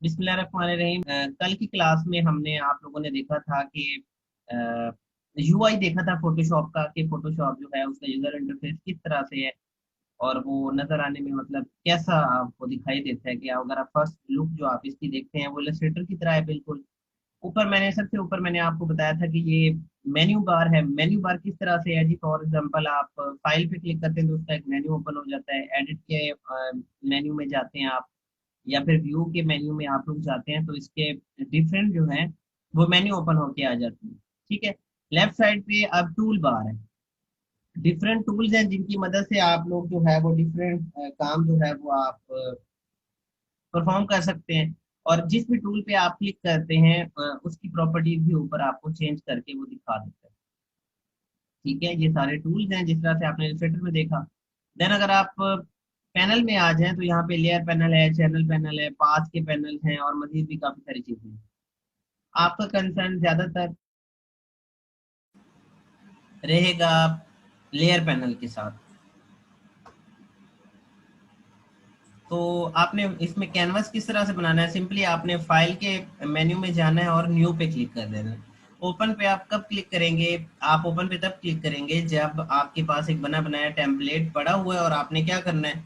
बिस्मिल्लाहिर्रहमानिर्रहीम। कल की क्लास में हमने आप लोगों ने देखा था कि यूआई देखा था फोटोशॉप का, कि फोटोशॉप जो है उसका यूजर इंटरफेस किस तरह से है और वो नजर आने में मतलब कैसा आपको दिखाई देता है। कि अगर आप फर्स्ट लुक जो आप इसकी देखते हैं वो इलस्ट्रेटर की तरह है बिल्कुल। ऊपर मैंने सबसे ऊपर मैंने आपको बताया था कि ये मेन्यू बार है। मेन्यू बार किस तरह से है जी? फॉर एग्जांपल आप फाइल पे क्लिक करते हैं तो उसका एक मेन्यू ओपन हो जाता है। एडिट के मेन्यू में जाते हैं आप, या फिर व्यू के मेन्यू में आप लोग जाते हैं तो इसके डिफरेंट जो है वो मेन्यू ओपन होके आ जाती है। ठीक है। लेफ्ट साइड पे अब टूल बार है। डिफरेंट टूल्स हैं जिनकी मदद से आप लोग जो है वो डिफरेंट काम जो है वो आप परफॉर्म कर सकते हैं। और जिस भी टूल पे आप क्लिक करते हैं उसकी प्रॉपर्टीज भी ऊपर आपको चेंज करके वो दिखा देता है। ठीक है, ये सारे टूल्स हैं जिस तरह से आपने इलस्ट्रेटर में देखा। देन अगर आप पैनल में आ जाएं तो यहाँ पे लेयर पैनल है, चैनल पैनल है, पाथ के पैनल हैं और मजीद भी काफी सारी चीजें हैं। आपका कंसर्न ज्यादातर रहेगा लेयर पैनल के साथ। तो आपने इसमें कैनवास किस तरह से बनाना है? सिंपली आपने फाइल के मेन्यू में जाना है और न्यू पे क्लिक कर देना है। ओपन पे आप कब क्लिक करेंगे? आप ओपन पे तब क्लिक करेंगे जब आपके पास एक बना बनाया टेम्पलेट पड़ा हुआ है और आपने क्या करना है,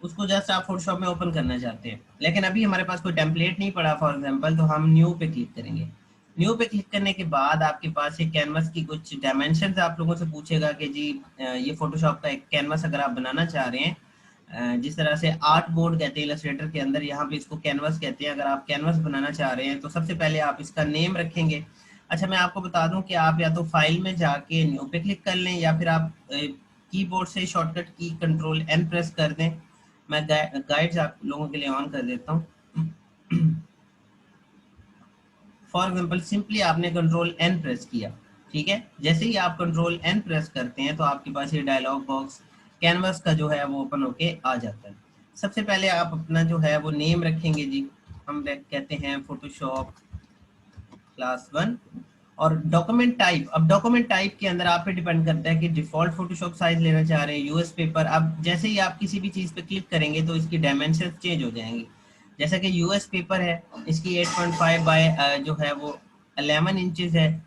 उसको जस्ट आप फोटोशॉप में ओपन करना चाहते हैं। लेकिन अभी हमारे पास कोई टेम्पलेट नहीं पड़ा फॉर एग्जांपल, तो हम न्यू पे क्लिक करेंगे। न्यू पे क्लिक करने के बाद आपके पास एक कैनवस की कुछ डायमेंशन आप लोगों से पूछेगा कि जी ये फोटोशॉप का एक कैनवस अगर आप बनाना चाह रहे हैं, जिस तरह से आर्ट बोर्ड कहते हैं इलस्ट्रेटर के अंदर, यहाँ पे इसको कैनवस कहते हैं। अगर आप कैनवस बनाना चाह रहे हैं तो सबसे पहले आप इसका नेम रखेंगे। अच्छा, मैं आपको बता दूं कि आप या तो फाइल में जाके न्यू पे क्लिक कर लें या फिर आप कीबोर्ड से शॉर्टकट की कंट्रोल एन प्रेस कर दें। मैं गाइड्स आप लोगों के लिए ऑन कर देता हूँ। फॉर एग्जाम्पल सिंपली आपने कंट्रोल एन प्रेस किया। ठीक है, जैसे ही आप कंट्रोल एन प्रेस करते हैं तो आपके पास ये डायलॉग बॉक्स कैनवस का जो है वो ओपन होके आ जाता है। सबसे पहले आप अपना जो है वो नेम रखेंगे जी। हम कहते हैं फोटोशॉप क्लास 1। और डॉक्यूमेंट टाइप, अब डॉक्यूमेंट टाइप के अंदर आप पे डिपेंड करता है कि डिफॉल्ट फोटोशॉप साइज लेना चाह रहे हैं, यूएस पेपर। अब जैसे ही आप किसी भी चीज पे क्लिक करेंगे तो इसकी डायमेंशन चेंज हो जाएंगी। जैसा कि यूएस पेपर है, इसकी 8.5 बाय जो है वो 11 इंचेस है।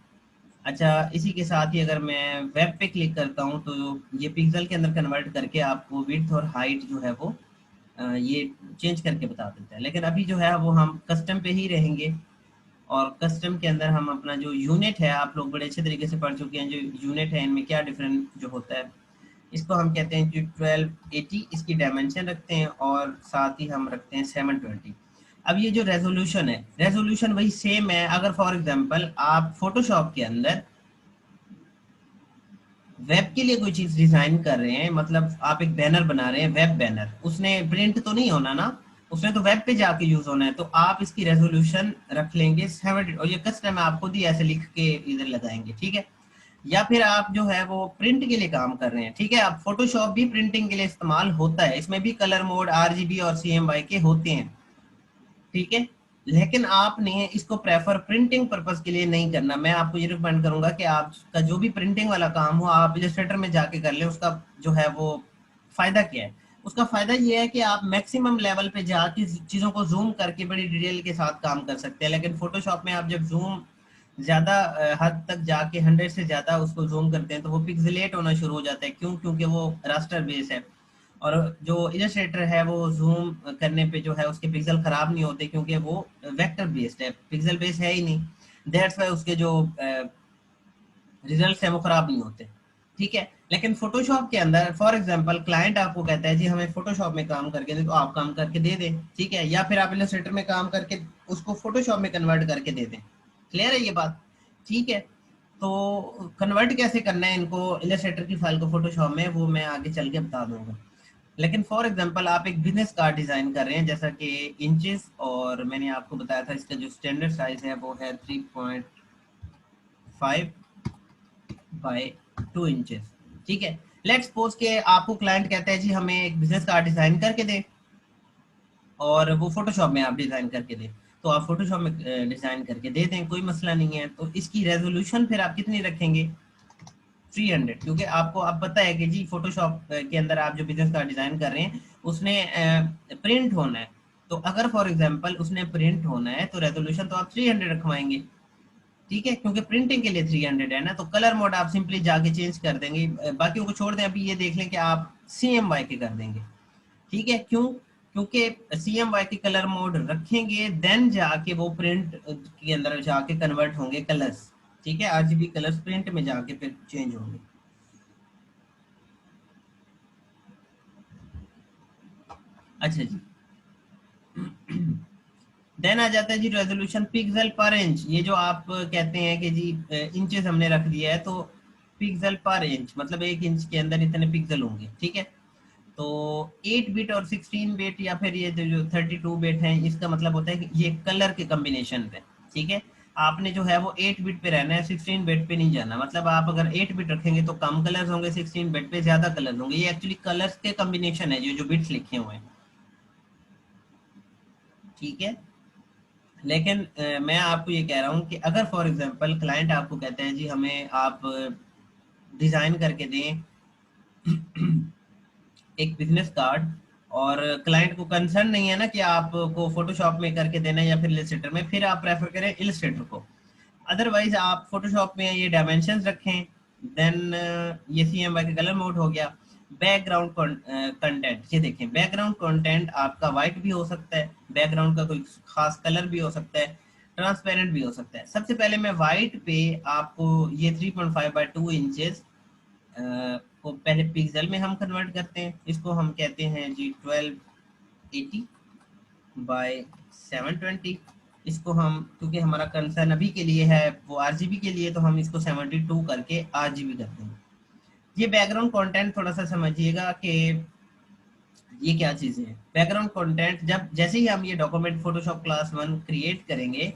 अच्छा, इसी के साथ ही अगर मैं वेब पे क्लिक करता हूँ तो ये पिक्सल के अंदर कन्वर्ट करके आपको विड्थ और हाइट जो है वो ये चेंज करके बता देता है। लेकिन अभी जो है वो हम कस्टम पे ही रहेंगे। और कस्टम के अंदर हम अपना जो यूनिट है, आप लोग बड़े अच्छे तरीके से पढ़ चुके हैं जो यूनिट है, इनमें क्या डिफरेंट जो होता है, इसको हम कहते हैं कि 1280 इसकी डायमेंशन रखते हैं और साथ ही हम रखते हैं 720। अब ये जो रेजोल्यूशन है, रेजोल्यूशन वही सेम है। अगर फॉर एग्जांपल आप फोटोशॉप के अंदर वेब के लिए कोई चीज डिजाइन कर रहे हैं, मतलब आप एक बैनर बना रहे हैं, वेब बैनर, उसने प्रिंट तो नहीं होना ना, उसने तो वेब पे जाके यूज होना है, तो आप इसकी रेजोल्यूशन रख लेंगे 70। और ये कस्टम है, आप खुद ही ऐसे लिख के इधर लगाएंगे। ठीक है। या फिर आप जो है वो प्रिंट के लिए काम कर रहे हैं, ठीक है, अब फोटोशॉप भी प्रिंटिंग के लिए इस्तेमाल होता है, इसमें भी कलर मोड आरजीबी और सीएमवाई के होते हैं। ठीक है। लेकिन आपने इसको प्रेफर प्रिंटिंग पर्पस के लिए नहीं करना। मैं आपको ये रिकमेंड करूंगा कि आपका जो भी प्रिंटिंग वाला काम हो आप इलस्ट्रेटर में जाके कर लें। उसका जो है वो फायदा क्या है? उसका फायदा ये है कि आप मैक्सिमम लेवल पे जाके चीजों को जूम करके बड़ी डिटेल के साथ काम कर सकते हैं। लेकिन फोटोशॉप में आप जब जूम ज्यादा हद तक जाके 100 से ज्यादा उसको जूम करते हैं तो वो पिक्सेलेट होना शुरू हो जाता है। क्यों? क्योंकि वो रास्टर बेस है। और जो इलस्ट्रेटर है वो जूम करने पे जो है उसके पिक्सल खराब नहीं होते, क्योंकि वो वेक्टर बेस्ड है, पिक्सल बेस्ड है ही नहीं। दैट्स वाई उसके जो रिजल्ट्स हैं वो खराब नहीं होते। ठीक है। लेकिन फोटोशॉप के अंदर फॉर एग्जांपल क्लाइंट आपको कहता है जी हमें फोटोशॉप में काम करके दे, तो आप काम करके दे दें। ठीक है। या फिर आप इलस्ट्रेटर में काम करके उसको फोटोशॉप में कन्वर्ट करके दे दें। क्लियर है ये बात? ठीक है। तो कन्वर्ट कैसे करना है इनको इलस्ट्रेटर की फाइल को फोटोशॉप में, वो मैं आगे चल के बता दूंगा। लेकिन फॉर एग्जांपल आप एक बिजनेस कार्ड डिजाइन कर रहे हैं, जैसा कि इंचेस, और मैंने आपको बताया था इसका जो स्टैंडर्ड साइज है वो है 3.5 बाय 2 इंचेस। ठीक है। लेट्स सपोज के आपको क्लाइंट कहता है जी हमें एक बिजनेस कार्ड डिजाइन करके दे, और वो फोटोशॉप में आप डिजाइन करके दें, तो आप फोटोशॉप में डिजाइन करके दे दें, कोई मसला नहीं है। तो इसकी रेजोल्यूशन फिर आप कितनी रखेंगे? 300। क्योंकि आपको अब पता है कि जी फोटोशॉप के अंदर आप जो बिजनेस कार्ड डिजाइन कर रहे हैं उसने प्रिंट होना है, तो अगर फॉर एग्जांपल उसने प्रिंट होना है तो रेजोल्यूशन तो आप 300 रखवाएंगे, ठीक है, क्योंकि प्रिंटिंग के लिए 300 है ना। तो कलर मोड आप सिंपली जाके चेंज कर देंगे, बाकियों को छोड़ दें, अभी ये देख लें कि आप CMY के कर देंगे, ठीक है। क्यों? क्योंकि CMY के कलर मोड रखेंगे देन जाके वो प्रिंट के अंदर जाके कन्वर्ट होंगे कलर्स, ठीक है, RGB कलर्स प्रिंट में जाके फिर चेंज होंगे। अच्छा जी। देन आ जाता है जी रेजोल्यूशन पिक्सल पर इंच। ये जो आप कहते हैं कि जी इंचेस हमने रख दिया है, तो पिक्सल पर इंच मतलब 1 इंच के अंदर इतने पिक्सल होंगे, ठीक है। तो 8 बिट और 16 बिट या फिर ये जो 32 बिट है, इसका मतलब होता है कि ये कलर के कॉम्बिनेशन पे, ठीक है। आपने जो है वो 8 बिट पे रहना है, 16 बिट पे नहीं जाना। मतलब आप अगर 8 बिट रखेंगे तो कम कलर्स होंगे, 16 बिट पे ज्यादा कलर होंगे। ये एक्चुअली कलर्स के कॉम्बिनेशन है, जो बिट्स लिखे हुए हैं, ठीक है। लेकिन मैं आपको ये कह रहा हूँ कि अगर फॉर एग्जांपल क्लाइंट आपको कहते हैं जी हमें आप डिजाइन करके दें एक बिजनेस कार्ड, और क्लाइंट को कंसर्न नहीं है ना कि आपको फोटोशॉप में करके देना है या फिर इलस्ट्रेटर में, फिर आप प्रेफर करें इलस्ट्रेटर को। अदरवाइज आप फोटोशॉप में ये डायमेंशंस रखें, देन ये CMY का कलर मोड हो गया। बैकग्राउंड कंटेंट, ये देखें बैकग्राउंड कंटेंट आपका वाइट भी हो सकता है, बैकग्राउंड का कोई खास कलर भी हो सकता है, ट्रांसपेरेंट भी हो सकता है। सबसे पहले मैं वाइट पे आपको ये 3.5/2 इंचेस को पहले पिक्सल में हम कन्वर्ट करते हैं। इसको हम कहते हैं जी 1280 बाय 720। इसको हम, क्योंकि हमारा कंसर्न अभी के लिए है वो RGB के लिए, तो हम इसको 72 करके RGB करते हैं। ये बैकग्राउंड कंटेंट थोड़ा सा समझिएगा कि ये क्या चीजें हैं। बैकग्राउंड कंटेंट जब जैसे ही हम ये डॉक्यूमेंट फोटोशॉप क्लास 1 क्रिएट करेंगे,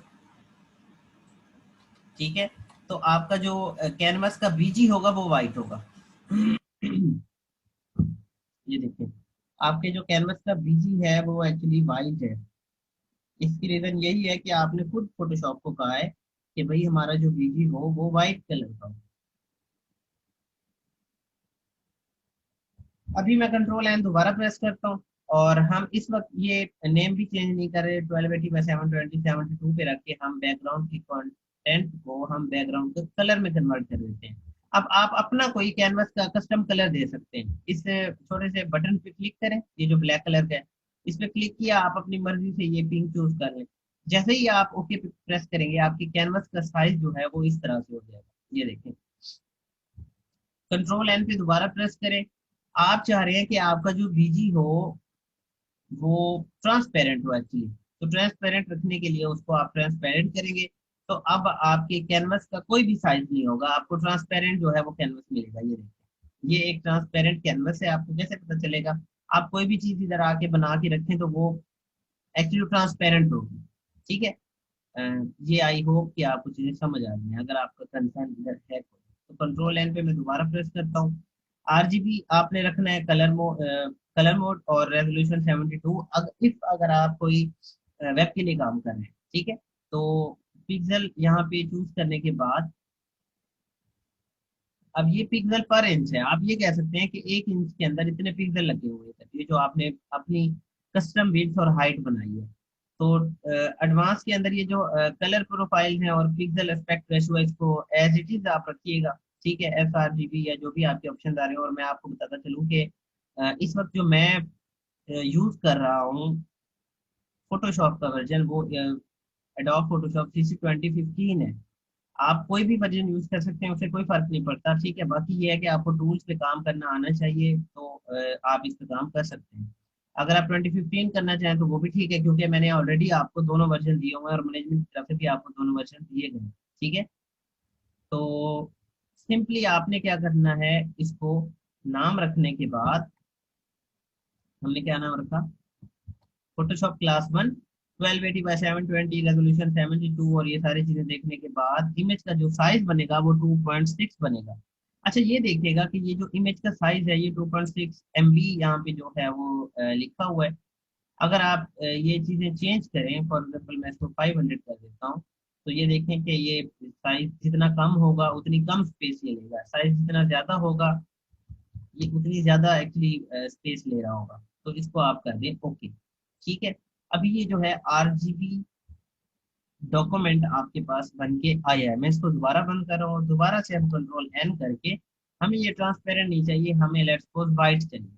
ठीक है, तो आपका जो कैनवस का BG होगा वो वाइट होगा। ये देखिए, आपके जो कैनवस का BG है वो एक्चुअली वाइट है। इसकी रीजन यही है कि आपने खुद फोटोशॉप को कहा है कि भाई हमारा जो BG हो वो वाइट कलर का हो। अभी मैं कंट्रोल N दोबारा प्रेस करता हूँ, और हम इस वक्त ये नेम भी चेंज नहीं कर रहे, 1280 बाय 720 72 पे रख के हम बैकग्राउंड की कंटेंट को हम बैकग्राउंड के कलर में कन्वर्ट कर देते हैं। अब आप अपना कोई कैनवस का कस्टम कलर दे सकते हैं। इस छोटे से बटन पे क्लिक करें, ये जो ब्लैक कलर का है, इस पे क्लिक किया, आप अपनी मर्जी से ये पिंक चूज कर लें। जैसे ही आप ओके पे प्रेस करेंगे, आपकी कैनवस का साइज जो है वो इस तरह से हो जाएगा। ये देखें, कंट्रोल N पे दोबारा प्रेस करें। आप चाह रहे हैं कि आपका जो BG हो वो ट्रांसपेरेंट हो एक्चुअली, तो ट्रांसपेरेंट रखने के लिए उसको आप ट्रांसपेरेंट करेंगे। तो अब आपके कैनवस का कोई भी साइज नहीं होगा, आपको ट्रांसपेरेंट जो है वो कैनवस मिलेगा। ये देखिए, ये एक ट्रांसपेरेंट कैनवस है। आपको कैसे पता चलेगा? आप कोई भी चीज इधर आके बना के रखें तो वो एक्चुअली ट्रांसपेरेंट होगी, ठीक है। ये आई होप कि आपको चीजें समझ आ रही हैं। अगर आपका कंसर्न इधर है तो कंट्रोल N पे मैं दोबारा प्रेस करता हूँ। RGB आपने रखना है कलर मोड और रेजोल्यूशन 72। अगर आप कोई वेब के लिए काम कर रहे हैं, ठीक है, तो पिक्सल यहाँ पे चूज करने के बाद, अब ये पिक्सल पर इंच है। आप ये कह सकते हैं कि 1 इंच के अंदर इतने पिक्सल लगे हुए हैं, ये जो आपने अपनी कस्टम विड्थ और हाइट बनाई है। तो एडवांस के अंदर ये जो कलर प्रोफाइल है और पिक्सल एस्पेक्ट रेशियो है, इसको एज इट इज आप रखिएगा, ठीक है। sRGB या जो भी आपके ऑप्शन आ रहे हैं। और मैं आपको बताता चलूँ कि इस वक्त जो मैं यूज कर रहा हूँ फोटोशॉप का वर्जन, वो एडोब फोटोशॉप CC 2015 है। आप कोई भी वर्जन यूज कर सकते हैं, उससे कोई फर्क नहीं पड़ता, ठीक है। बाकी ये है कि आपको टूल्स पे काम करना आना चाहिए, तो आप इस पे काम कर सकते हैं। अगर आप 2015 करना चाहें तो वो भी ठीक है, क्योंकि मैंने ऑलरेडी आपको दोनों वर्जन दिए हुए हैं और मैनेजमेंट की तरफ से भी आपको दोनों वर्जन दिए गए हैं, ठीक है। तो सिंपली आपने क्या करना है, इसको नाम रखने के बाद, हमने क्या नाम रखा, फोटोशॉप क्लास 1 1280 बाय 720, रेजोल्यूशन 72, और ये सारी चीजें देखने के बाद इमेज का जो साइज बनेगा वो 2.6 बनेगा। अच्छा, ये देखिएगा कि ये जो इमेज का साइज है ये 2.6 MB यहाँ पे जो है वो लिखा हुआ है। अगर आप ये चीजें चेंज करें, फॉर एग्जाम्पल मैं इसको 500 कर देता हूँ, तो ये देखें कि ये साइज जितना कम होगा उतनी कम स्पेस ये लेगा, साइज जितना ज्यादा होगा ये उतनी ज्यादा एक्चुअली स्पेस ले रहा होगा। तो इसको आप कर दें ओके। ठीक है, अभी ये जो है आरजीबी डॉक्यूमेंट आपके पास बन के आया है। मैं इसको दोबारा बंद कर रहा हूँ, दोबारा से हम कंट्रोल एन करके, हमें ये ट्रांसपेरेंट नहीं चाहिए, हमें लेट्स सपोज वाइट चाहिए।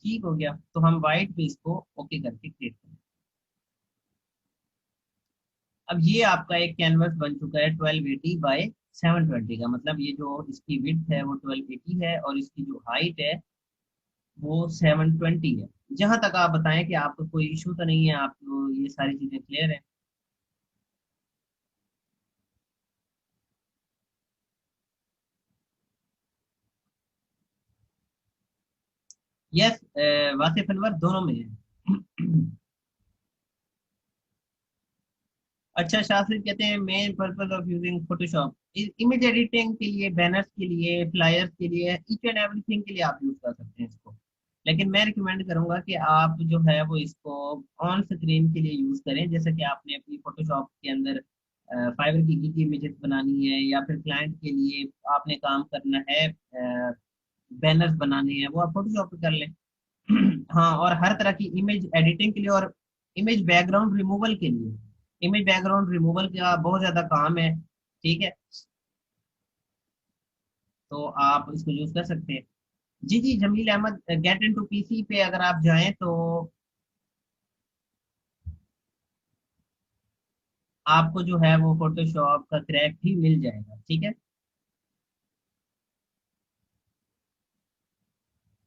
ठीक हो गया, तो हम वाइट पे इसको ओके करके क्रिएट करें। अब ये आपका एक कैनवस बन चुका है 1280 बाय 720 का, मतलब ये जो इसकी विड्थ है वो 1280 है और इसकी जो हाइट है वो 720 है। जहां तक आप बताएं कि आपको कोई इशू तो नहीं है, आपको ये सारी चीजें क्लियर है? यस, वासिफ अनवर दोनों में है। अच्छा, शास्त्री कहते हैं main purpose of using Photoshop image editing के लिए, बैनर्स के लिए, फ्लायर्स के लिए, ईच एंड एवरीथिंग के लिए आप यूज कर सकते हैं इसको। लेकिन मैं रिकमेंड करूंगा कि आप जो है वो इसको ऑन स्क्रीन के लिए यूज करें। जैसे कि आपने अपनी फोटोशॉप के अंदर फाइवर की इमेजेस बनानी है, या फिर क्लाइंट के लिए आपने काम करना है, बैनर्स बनाने हैं, वो आप फोटोशॉप पे कर लें। हाँ, और हर तरह की इमेज एडिटिंग के लिए और इमेज बैकग्राउंड रिमूवल के लिए, इमेज बैकग्राउंड रिमूवल का बहुत ज्यादा काम है। ठीक है, तो आप इसको यूज कर सकते हैं। जी जी, Jameel Ahmed, get into PC पे अगर आप जाएं तो आपको जो है वो फोटोशॉप का क्रैक भी मिल जाएगा। ठीक है,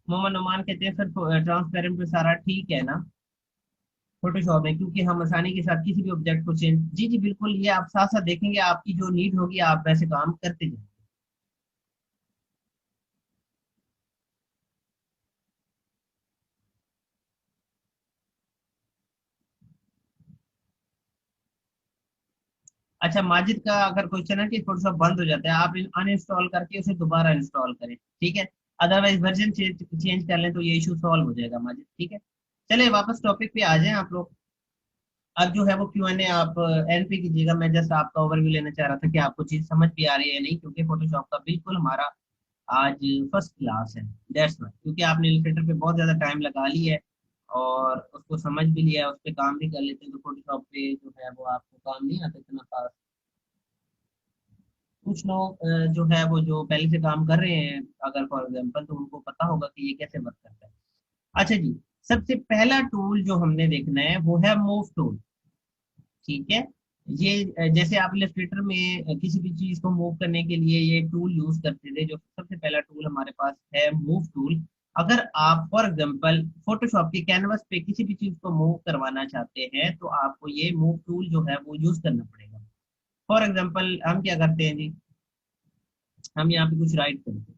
मोहम्मद नुमान कहते हैं सर ट्रांसपेरेंट पे सारा ठीक है ना फोटोशॉप में, क्योंकि हम आसानी के साथ किसी भी ऑब्जेक्ट को चेंज, जी जी बिल्कुल, ये आप साथ साथ देखेंगे, आपकी जो नीड होगी आप वैसे काम करते जाएंगे। अच्छा, माजिद का अगर क्वेश्चन है कि फोटोशॉप बंद हो जाता है, आप अनइंस्टॉल करके उसे दोबारा इंस्टॉल करें। ठीक है, अदरवाइज वर्जन चेंज कर लें तो ये इशू सॉल्व हो जाएगा माजिद। ठीक है, चलिए वापस टॉपिक पे आ जाएं आप लोग। अब जो है वो Q&A आप एंड पे कीजिएगा। मैं जस्ट आपका ओवरव्यू लेना चाह रहा था कि आपको चीज समझ भी आ रही है या नहीं, क्योंकि फोटोशॉप का बिल्कुल हमारा आज फर्स्ट क्लास है। दैट्स वाई, क्योंकि आपने इलस्ट्रेटर पे बहुत ज्यादा टाइम लगा लिया है और उसको समझ भी लिया है, उस पर काम भी कर लेते हैं, तो फोटोशॉप पे जो है वो आपको काम नहीं आता इतना खास। कुछ लोग जो है वो जो पहले से काम कर रहे हैं अगर फॉर एग्जाम्पल, तो उनको पता होगा कि ये कैसे वर्क करता है। अच्छा जी, सबसे पहला टूल जो हमने देखना है वो है मूव टूल। ठीक है, ये जैसे आप इलस्ट्रेटर में किसी भी चीज को मूव करने के लिए ये टूल यूज करते थे, जो सबसे पहला टूल हमारे पास है मूव टूल। अगर आप फॉर एग्जांपल फोटोशॉप के कैनवस पे किसी भी चीज को मूव करवाना चाहते हैं तो आपको ये मूव टूल जो है वो यूज करना पड़ेगा। फॉर एग्जांपल हम क्या करते हैं जी, हम यहाँ पे कुछ राइट करते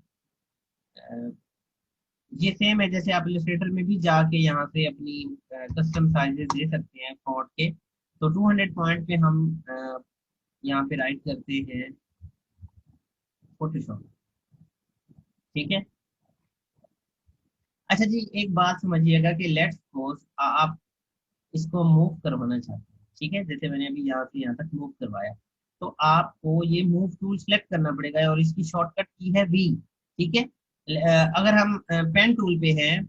हैं, ये सेम है जैसे आप इलस्ट्रेटर में भी जाके यहाँ से अपनी कस्टम साइजेस दे सकते हैं फॉन्ट के। तो 200 पॉइंट पे हम यहाँ पे राइट करते हैं फोटोशॉप। ठीक है, अच्छा जी, एक बात समझिएगा कि लेट्स सपोज आप इसको मूव करवाना चाहते हैं। ठीक है, जैसे मैंने अभी यहाँ से यहाँ तक मूव करवाया, तो आपको ये मूव टूल सेलेक्ट करना पड़ेगा और इसकी शॉर्टकट की है वी। ठीक है, अगर हम पेन टूल पे हैं,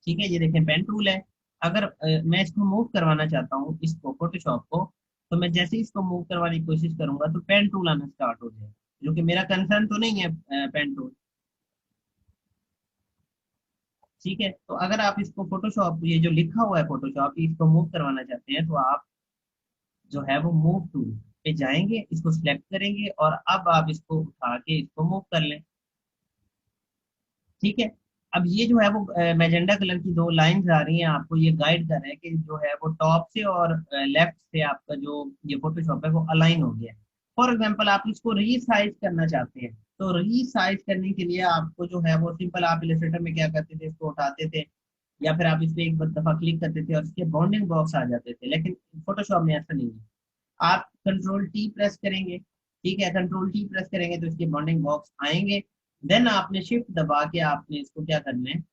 ठीक है, ये देखें पेन टूल है। अगर मैं इसको मूव करवाना चाहता हूँ इसको फोटोशॉप को, तो मैं जैसे ही इसको मूव करवाने की कोशिश करूंगा तो पेन टूल आना स्टार्ट हो जाएगा, जो कि मेरा कंसर्न तो नहीं है पेन टूल। ठीक है, तो अगर आप इसको फोटोशॉप, ये जो लिखा हुआ है फोटोशॉप, इसको मूव करवाना चाहते हैं तो आप जो है वो मूव टूल पे जाएंगे, इसको सिलेक्ट करेंगे और अब आप इसको उठा के इसको मूव कर लें। ठीक है, अब ये जो है वो मैजेंडा कलर की दो लाइंस आ रही हैं, आपको ये गाइड कर रहे हैं कि जो है वो टॉप से और लेफ्ट से आपका जो ये फोटोशॉप है वो अलाइन हो गया है। फॉर एग्जांपल आप इसको रीसाइज करना चाहते हैं, तो रीसाइज करने के लिए आपको जो है वो सिंपल, आप इलस्ट्रेटर में क्या करते थे, इसको उठाते थे या फिर आप इस पे एक दफा क्लिक करते थे और इसके बाउंडिंग बॉक्स आ जाते थे, लेकिन फोटोशॉप में ऐसा नहीं है। आप कंट्रोल टी प्रेस करेंगे, ठीक है, कंट्रोल टी प्रेस करेंगे तो इसके बाउंडिंग बॉक्स आएंगे। देन आपने शिफ्ट दबा के आपने इसको क्या करना है,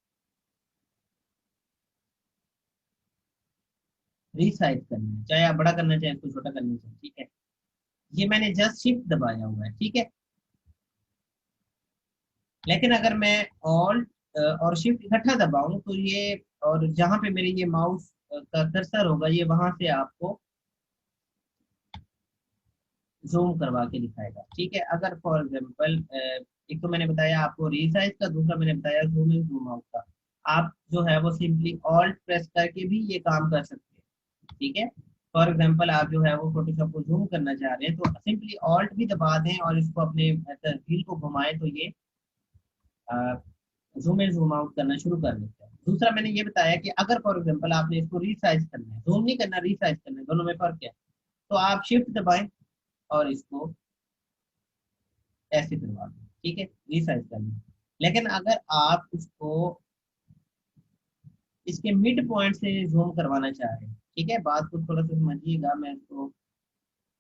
रीसाइज करना है, चाहे आप बड़ा करना चाहे इसको छोटा करना चाहे। ठीक है, ये मैंने जस्ट शिफ्ट दबाया हुआ है। ठीक है, लेकिन अगर मैं ऑल्ट और शिफ्ट इकट्ठा दबाऊं तो ये, और जहां पे मेरे ये माउस का कर्सर होगा ये वहां से आपको जूम करवा के दिखाएगा। ठीक है, अगर फॉर एग्जांपल एक तो मैंने बताया आपको रीसाइज का, दूसरा मैंने बताया जूम इन जूम आउट का। आप जो है वो सिंपली ऑल्ट प्रेस करके भी ये काम कर सकते हैं। ठीक है, फॉर एग्जांपल आप जो है वो फोटोशॉप को जूम करना चाह रहे हैं तो सिंपली ऑल्ट भी दबा दें और इसको अपने तस्वीर को घुमाएं तो ये जूम इन जूम आउट करना शुरू कर देता है। दूसरा मैंने ये बताया कि अगर फॉर एग्जांपल आपने इसको रीसाइज करना है, जूम नहीं करना, रीसाइज करना है, दोनों में फर्क है, तो आप शिफ्ट दबाएं और इसको ऐसे करवा दें। ठीक है, रीसाइज कर लें। लेकिन अगर आप इसको इसके मिड पॉइंट से जूम करवाना चाह रहे हैं, ठीक है, बात को थोड़ा सा समझिएगा, मैं इसको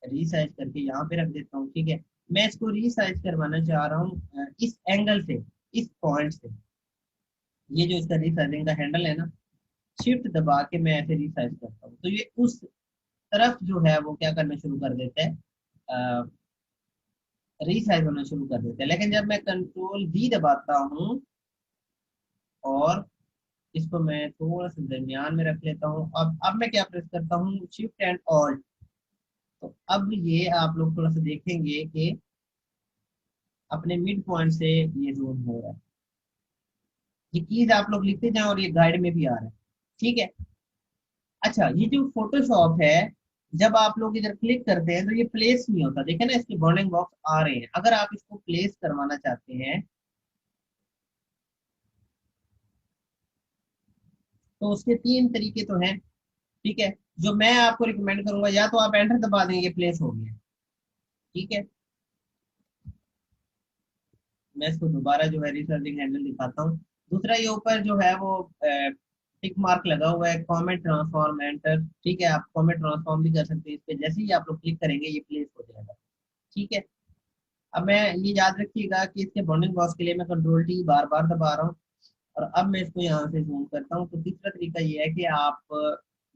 रीसाइज करके यहाँ पे रख देता हूँ। ठीक है, मैं इसको रीसाइज करवाना चाह रहा हूँ इस एंगल से, इस पॉइंट से। ये जो इसका रीसाइजिंग का हैंडल है ना, शिफ्ट दबा के मैं ऐसे रीसाइज करता हूँ तो ये उस तरफ जो है वो क्या करना शुरू कर देता है, रीसाइज होना शुरू कर देता है। लेकिन जब मैं कंट्रोल वी दबाता हूँ और इसको मैं थोड़ा सा दरमियान में रख लेता हूँ, अब मैं क्या प्रेस करता हूँ, शिफ्ट एंड ऑल्ट, तो अब ये आप लोग थोड़ा सा देखेंगे कि अपने मिड पॉइंट से ये जोन हो रहा है। ये कीज आप लोग लिखते जाएं और ये गाइड में भी आ रहा है। ठीक है, अच्छा ये जो फोटोशॉप है, जब आप लोग इधर क्लिक करते हैं तो ये प्लेस नहीं होता, देखे ना इसके बॉर्डिंग बॉक्स आ रहे हैं। अगर आप इसको प्लेस करवाना चाहते हैं तो उसके तीन तरीके तो हैं। ठीक है, जो मैं आपको रिकमेंड करूंगा, या तो आप एंटर दबा देंगे, प्लेस हो गया। ठीक है, मैं इसको दोबारा जो है रिसर्चिंग हैंडल दिखाता हूँ। दूसरा ये ऊपर जो है वो टिक मार्क लगा हुआ है, कॉमेट ट्रांसफॉर्म एंटर। ठीक है, आप कॉमेट ट्रांसफॉर्म भी कर सकते हैं इस पे, जैसे ही आप लोग क्लिक करेंगे ये प्लेस हो जाएगा। ठीक है, अब मैं ये याद रखिएगा कि इसके बाउंडिंग बॉक्स के लिए मैं कंट्रोल टी बार बार दबा रहा हूँ। और अब मैं इसको यहाँ से जूम करता हूँ। तो तीसरा तरीका ये है कि आप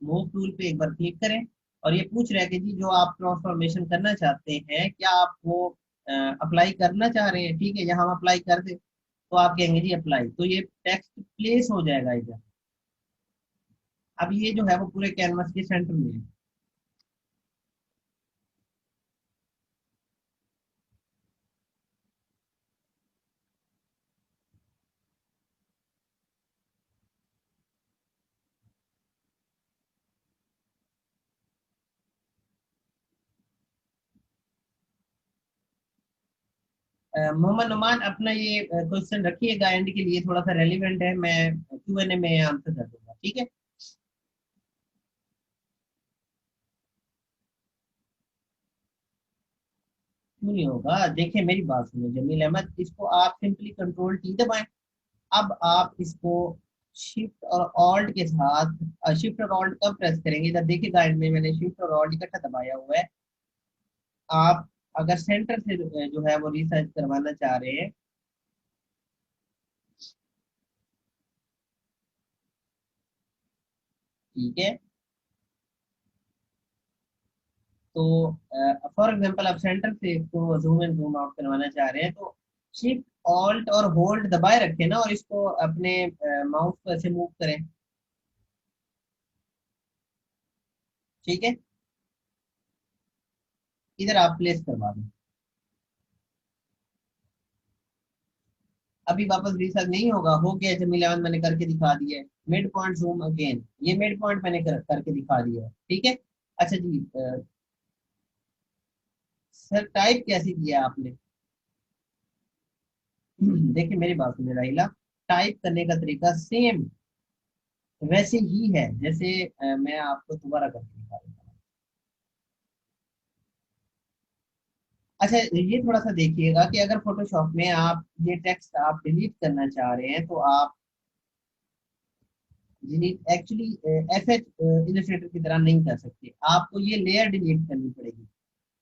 मूव टूल पे एक बार क्लिक करें और ये पूछ रहा है कि जी जो आप ट्रांसफॉर्मेशन करना चाहते हैं क्या आप वो अप्लाई करना चाह रहे हैं। ठीक है, यहाँ हम अप्लाई कर दे तो आप कहेंगे जी अप्लाई, तो ये टेक्स्ट प्लेस हो जाएगा इधर। अब ये जो है वो पूरे कैनवस के सेंटर में है। मोहम्मद नुमान अपना ये क्वेश्चन रखिएगा एंड के लिए, थोड़ा सा रेलिवेंट है, मैं Q&A में आंसर कर दूंगा। ठीक है, क्यों नहीं होगा, देखिए मेरी बात सुनिए जमील अहमद, इसको आप सिंपली कंट्रोल टी दबाएं। अब आप इसको शिफ्ट और ऑल्ट के साथ, शिफ्ट और ऑल्ट कब प्रेस करेंगे, इधर देखिए गाइड में मैंने शिफ्ट और ऑल्ट इकट्ठा दबाया हुआ है। आप अगर सेंटर से जो है वो रिसाइज करवाना चाह रहे हैं, ठीक है, तो फॉर एग्जांपल आप सेंटर से इसको जूम इन जूम आउट करवाना चाह रहे हैं तो शिफ्ट ऑल्ट और होल्ड दबाए रखें ना, और इसको अपने माउस को ऐसे मूव करें। ठीक है, इधर आप प्लेस करवा दें। अभी वापस रिसर्च नहीं होगा, हो गया जमील अहमद, मैंने करके दिखा दिया है। मिड पॉइंट जूम अगेन, ये मिड पॉइंट मैंने करके दिखा दिया है। ठीक है, अच्छा जी सर टाइप कैसे किया आपने? देखिए मेरी बात सुनिए राहिला, टाइप करने का तरीका सेम वैसे ही है जैसे मैं आपको दोबारा करके दिखा देता हूँ। अच्छा ये थोड़ा सा देखिएगा कि अगर फोटोशॉप में आप ये टेक्स्ट आप डिलीट करना चाह रहे हैं तो आप delete actually F H Illustrator की तरह नहीं कर सकते, आपको ये लेयर डिलीट करनी पड़ेगी।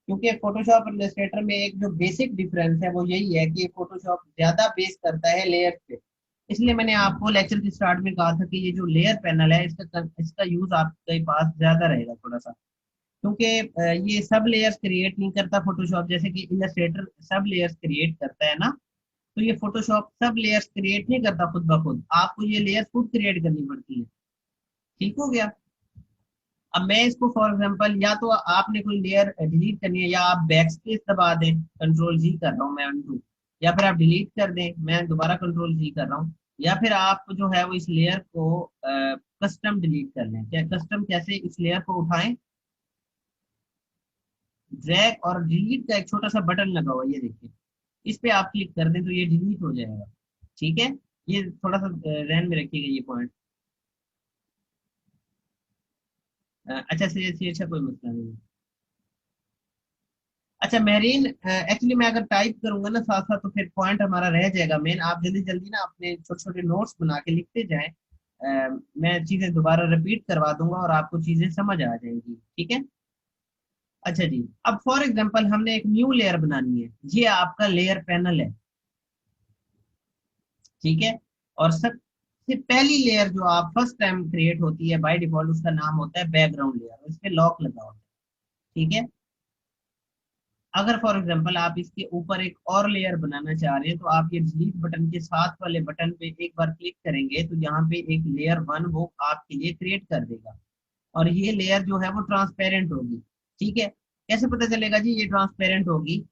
क्योंकि फोटोशॉप और इलस्ट्रेटर में एक जो बेसिक डिफरेंस है वो यही है कि फोटोशॉप ज्यादा बेस करता है लेयर पे। इसलिए मैंने आपको लेक्चर के स्टार्ट में कहा था कि ये जो लेयर पैनल है इसका यूज आपके पास ज्यादा रहेगा थोड़ा सा। क्योंकि ये सब लेयर्स क्रिएट नहीं करता फोटोशॉप, जैसे कि इलस्ट्रेटर सब लेयर्स क्रिएट करता है ना। तो ये फोटोशॉप सब लेयर्स क्रिएट नहीं करता खुद ब खुद, आपको ये लेयर्स खुद क्रिएट करनी पड़ती है। ठीक हो गया। अब मैं इसको फॉर एग्जांपल, या तो आपने कोई लेयर डिलीट करनी है, या आप बैक स्पेस दबा दें, कंट्रोल जी कर रहा हूँ मैं undo, या फिर आप डिलीट कर दें, मैं दोबारा कंट्रोल जी कर रहा हूँ, या फिर आप जो है वो इस लेयर को कस्टम डिलीट कर लें। क्या कस्टम कैसे, इस लेयर को उठाएं, ड्रैग और डिलीट का एक छोटा सा बटन लगा हुआ है, ये देखिए, इस पे आप क्लिक कर दें तो ये डिलीट हो जाएगा। ठीक है, ये थोड़ा सा ध्यान में रखिएगा ये पॉइंट। अच्छा से अच्छा, कोई मसला नहीं है। अच्छा महरीन, एक्चुअली मैं अगर टाइप करूंगा ना साथ साथ, तो फिर पॉइंट हमारा रह जाएगा मेन। आप जल्दी जल्दी ना अपने छोटे छोटे नोट्स बना के लिखते जाएं। मैं चीजें दोबारा रिपीट करवा दूंगा और आपको चीजें समझ आ जाएंगी। ठीक है। अच्छा जी, अब फॉर एग्जांपल हमने एक न्यू लेयर बनानी है, ये आपका लेयर पैनल है। ठीक है। और सबसे पहली लेयर जो आप फर्स्ट टाइम क्रिएट होती है बाय डिफॉल्ट, उसका नाम होता है बैकग्राउंड लेयर, इस पे लॉक लगा होता है। ठीक है। अगर फॉर एग्जांपल आप इसके ऊपर एक और लेयर बनाना चाह रहे हैं, तो आप ये डिलीट बटन के साथ वाले बटन पे एक बार क्लिक करेंगे, तो यहाँ पे एक लेयर वन वो आपके लिए क्रिएट कर देगा। और ये लेयर जो है वो ट्रांसपेरेंट होगी। ठीक है। कैसे पता चलेगा जी ये ट्रांसपेरेंट होगी?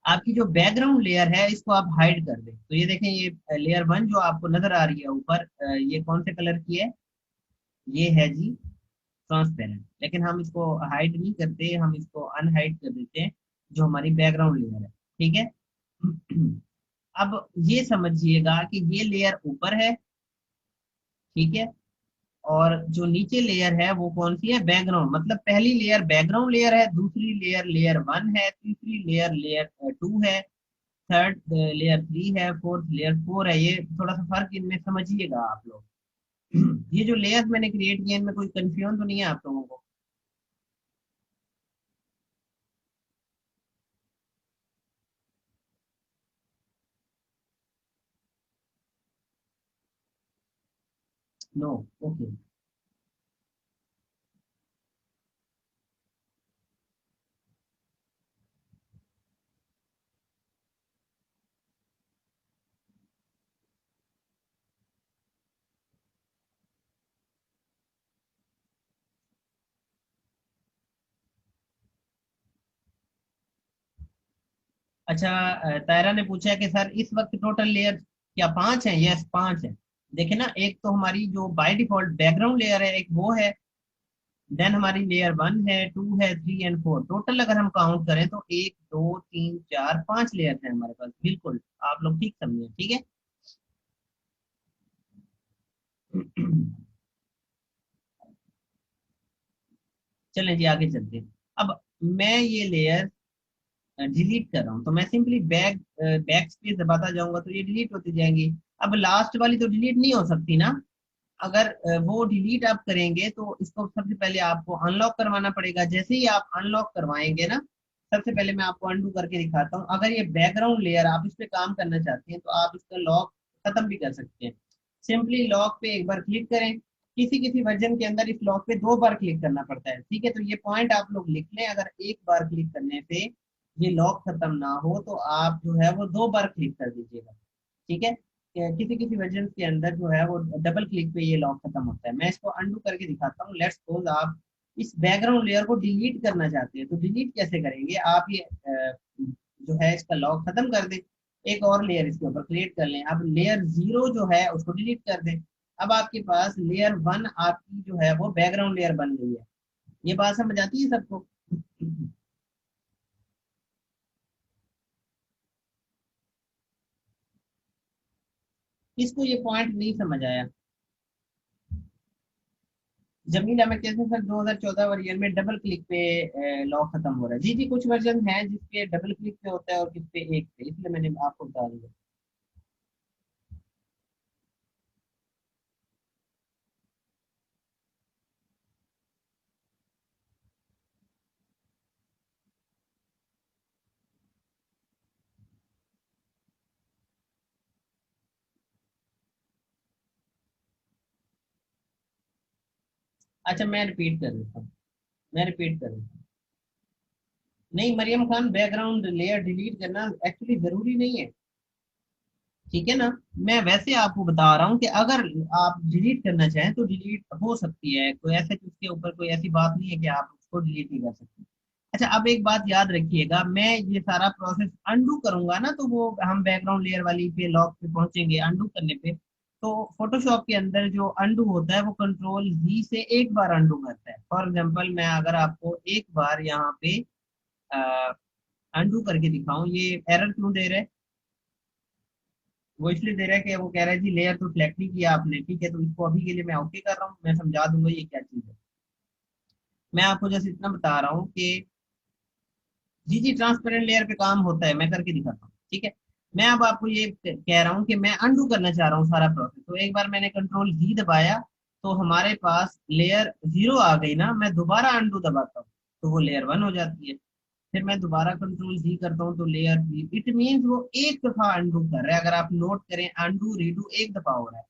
आपकी जो बैकग्राउंड लेयर है इसको आप हाइड कर दें, तो ये देखें, ये लेयर वन जो आपको नजर आ रही है ऊपर, ये कौन से कलर की है? ये है जी ट्रांसपेरेंट। लेकिन हम इसको हाइड नहीं करते, हम इसको अनहाइड कर देते हैं, जो हमारी बैकग्राउंड लेयर है। ठीक है। अब ये समझिएगा कि ये लेयर ऊपर है। ठीक है। और जो नीचे लेयर है वो कौन सी है? बैकग्राउंड। मतलब पहली लेयर बैकग्राउंड लेयर है, दूसरी लेयर लेयर वन है, तीसरी लेयर लेयर टू है, थर्ड लेयर थ्री है, फोर्थ लेयर फोर है। ये थोड़ा सा फर्क इनमें समझिएगा आप लोग। ये जो लेयर्स मैंने क्रिएट किए इनमें कोई कंफ्यूजन तो नहीं है आप लोगों को? नो। ओके। अच्छा, तायरा ने पूछा है कि सर इस वक्त टोटल लेयर क्या पांच है? यस, पांच है। देखे ना, एक तो हमारी जो बाय डिफॉल्ट बैकग्राउंड लेयर है, एक वो है, देन हमारी लेयर वन है, टू है, थ्री एंड फोर। टोटल अगर हम काउंट करें तो एक दो तीन चार पांच लेयर है हमारे पास। बिल्कुल, आप लोग ठीक समझे। ठीक है। चलें जी आगे चलते हैं। अब मैं ये लेयर डिलीट कर रहा हूँ, तो मैं सिंपली बैक स्पेस दबाता जाऊंगा तो ये डिलीट होती जाएंगी। अब लास्ट वाली तो डिलीट नहीं हो सकती ना। अगर वो डिलीट आप करेंगे तो इसको सबसे पहले आपको अनलॉक करवाना पड़ेगा। जैसे ही आप अनलॉक करवाएंगे ना, सबसे पहले मैं आपको अनडू करके दिखाता हूँ। अगर ये बैकग्राउंड लेयर आप इस पे काम करना चाहते हैं तो आप इसका लॉक खत्म भी कर सकते हैं। सिंपली लॉक पे एक बार क्लिक करें। किसी किसी वर्जन के अंदर इस लॉक पे दो बार क्लिक करना पड़ता है। ठीक है, तो ये पॉइंट आप लोग लिख लें। अगर एक बार क्लिक करने से ये लॉक खत्म ना हो तो आप जो है वो दो बार क्लिक कर दीजिएगा। ठीक है। किसी किसी वर्जन के अंदर जो है वो डबल क्लिक पे ये लॉक खत्म होता है। मैं इसको अनडू करके दिखाता हूँ। लेट्स सपोज आप इस बैकग्राउंड लेयर को डिलीट करना चाहते हैं, तो डिलीट कैसे करेंगे? आप ये जो है इसका लॉक खत्म कर दें, एक और लेयर इसके ऊपर क्रिएट कर लें। अब लेयर जीरो जो है उसको डिलीट कर दें। अब आपके पास लेयर वन आपकी जो है वो बैकग्राउंड लेयर बन गई है। ये बात समझ आती है सबको? किसको ये पॉइंट नहीं समझ आया? जमीला में कैसे सर 2014 वर्जन में डबल क्लिक पे लॉक खत्म हो रहा है? जी जी, कुछ वर्जन है जिसपे डबल क्लिक पे होता है और किस पे एक पे, इसलिए मैंने आपको बता दिया। अच्छा मैं रिपीट कर देता हूँ, मैं रिपीट कर देता हूँ। नहीं Mariyam Khan, background layer delete करना एक्चुअली जरूरी नहीं है। ठीक है ना। मैं वैसे आपको बता रहा हूँ कि अगर आप डिलीट करना चाहें तो डिलीट हो सकती है, कोई ऐसे उसके ऊपर कोई ऐसी बात नहीं है कि आप उसको डिलीट नहीं कर सकते। अच्छा, अब एक बात याद रखिएगा, मैं ये सारा प्रोसेस अंडू करूंगा ना, तो वो हम बैकग्राउंड लेयर वाली पे लॉक पे पहुंचेंगे अंडू करने पे। तो फोटोशॉप के अंदर जो अंडू होता है वो कंट्रोल जी से एक बार अंडू करता है। फॉर एग्जांपल मैं अगर आपको एक बार यहाँ पे अंडू करके दिखाऊं, ये एरर क्यों दे रहा है? वो इसलिए दे रहा है कि वो कह रहा है जी लेयर तो सिलेक्ट नहीं किया आपने, ठीक है, तो इसको अभी के लिए मैं ओके कर रहा हूँ, मैं समझा दूंगा ये क्या चीज है। मैं आपको जैसे इतना बता रहा हूँ कि जी जी ट्रांसपेरेंट लेयर पे काम होता है, मैं करके दिखाता हूँ, ठीक है। मैं अब आपको ये कह रहा हूँ कि मैं अंडू करना चाह रहा हूँ सारा प्रोसेस, तो एक बार मैंने कंट्रोल जी दबाया तो हमारे पास लेयर 0 आ गई ना, मैं दोबारा अंडू दबाता हूँ तो वो लेयर 1 हो जाती है। फिर मैं दोबारा कंट्रोल जी करता हूँ तो लेयर जी, इट मीन्स वो एक दफा अंडू कर रहा है। अगर आप नोट करें, अंडू रीडू एक दफा हो रहा है,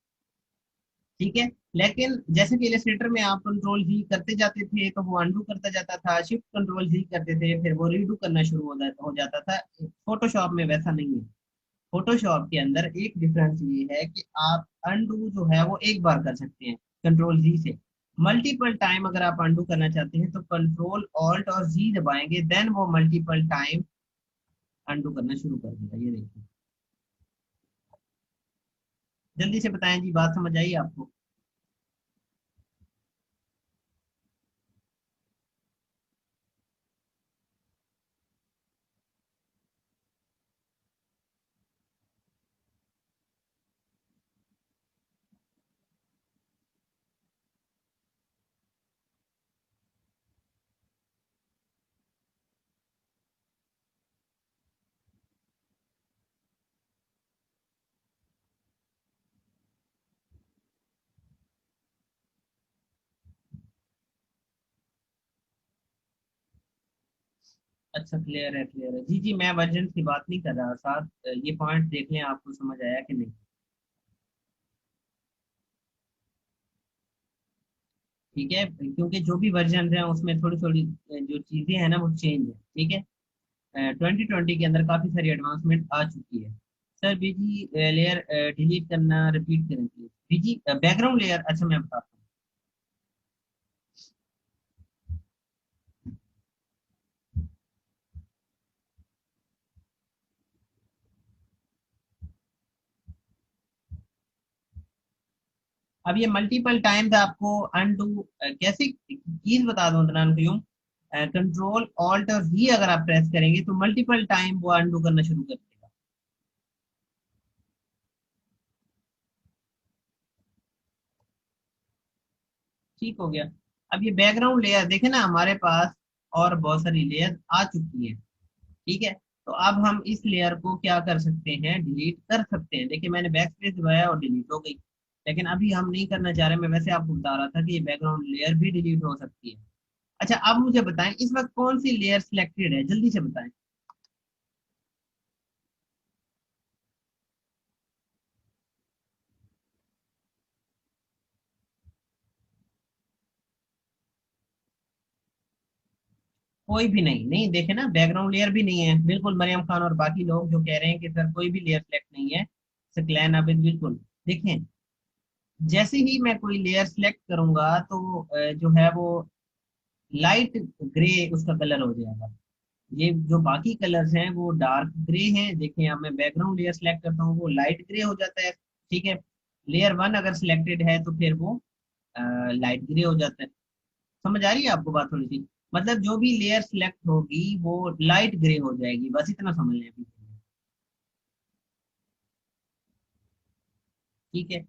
ठीक है। लेकिन जैसे कि इलस्ट्रेटर में आप कंट्रोल जी करते जाते थे तो वो अंडू करता जाता था, शिफ्ट कंट्रोल जी करते थे फिर वो रीडू करना शुरू हो जाता था। फोटोशॉप में वैसा नहीं है। फोटोशॉप के अंदर एक डिफरेंस ये है कि आप अंडू जो है वो एक बार कर सकते हैं कंट्रोल जी से। मल्टीपल टाइम अगर आप अंडू करना चाहते हैं तो कंट्रोल ऑल्ट और जी दबाएंगे, देन वो मल्टीपल टाइम अंडू करना शुरू कर देगा। ये देखिए, जल्दी से बताएं जी, बात समझ आई आपको? अच्छा, क्लियर है, क्लियर है जी जी। मैं वर्जन की बात नहीं कर रहा साथ, ये पॉइंट देख लें, आपको समझ आया कि नहीं? ठीक है, क्योंकि जो भी वर्जन है उसमें थोड़ी थोड़ी जो चीजें हैं ना वो चेंज है, ठीक है। 2020 के अंदर काफी सारी एडवांसमेंट आ चुकी है। सर बीजी लेयर डिलीट करना रिपीट करें प्लीज। बीजी बैकग्राउंड लेयर, अच्छा मैं बताता हूँ। अब ये मल्टीपल टाइम्स आपको अनडू कैसे कीज बता दूं अदनान को यूं, कंट्रोल ऑल्ट और वी अगर आप प्रेस करेंगे तो मल्टीपल टाइम वो अनडू करना शुरू कर देगा। ठीक हो गया। अब ये बैकग्राउंड लेयर देखे ना हमारे पास और बहुत सारी लेयर आ चुकी है, ठीक है। तो अब हम इस लेयर को क्या कर सकते हैं, डिलीट कर सकते हैं। देखिए मैंने बैक स्पेस दबाया और डिलीट हो गई, लेकिन अभी हम नहीं करना चाह रहे। मैं वैसे आपको बता रहा था कि ये बैकग्राउंड लेयर भी डिलीट हो सकती है। अच्छा, अब मुझे बताएं इस वक्त कौन सी लेयर सिलेक्टेड है, जल्दी से बताएं। कोई भी नहीं, नहीं देखे ना, बैकग्राउंड लेयर भी नहीं है बिल्कुल। मरियम खान और बाकी लोग जो कह रहे हैं कि सर कोई भी लेयर सेलेक्ट नहीं है, सकलैन अबिद, बिल्कुल। देखें, जैसे ही मैं कोई लेयर सेलेक्ट करूंगा तो जो है वो लाइट ग्रे उसका कलर हो जाएगा। ये जो बाकी कलर्स हैं वो डार्क ग्रे हैं। देखें अब मैं बैकग्राउंड लेयर सेलेक्ट करता हूँ वो लाइट ग्रे हो जाता है, ठीक है। लेयर 1 अगर सिलेक्टेड है तो फिर वो लाइट ग्रे हो जाता है। समझ आ रही है आपको बात थोड़ी सी? मतलब जो भी लेयर सिलेक्ट होगी वो लाइट ग्रे हो जाएगी, बस इतना समझ लें अभी। ठीक है।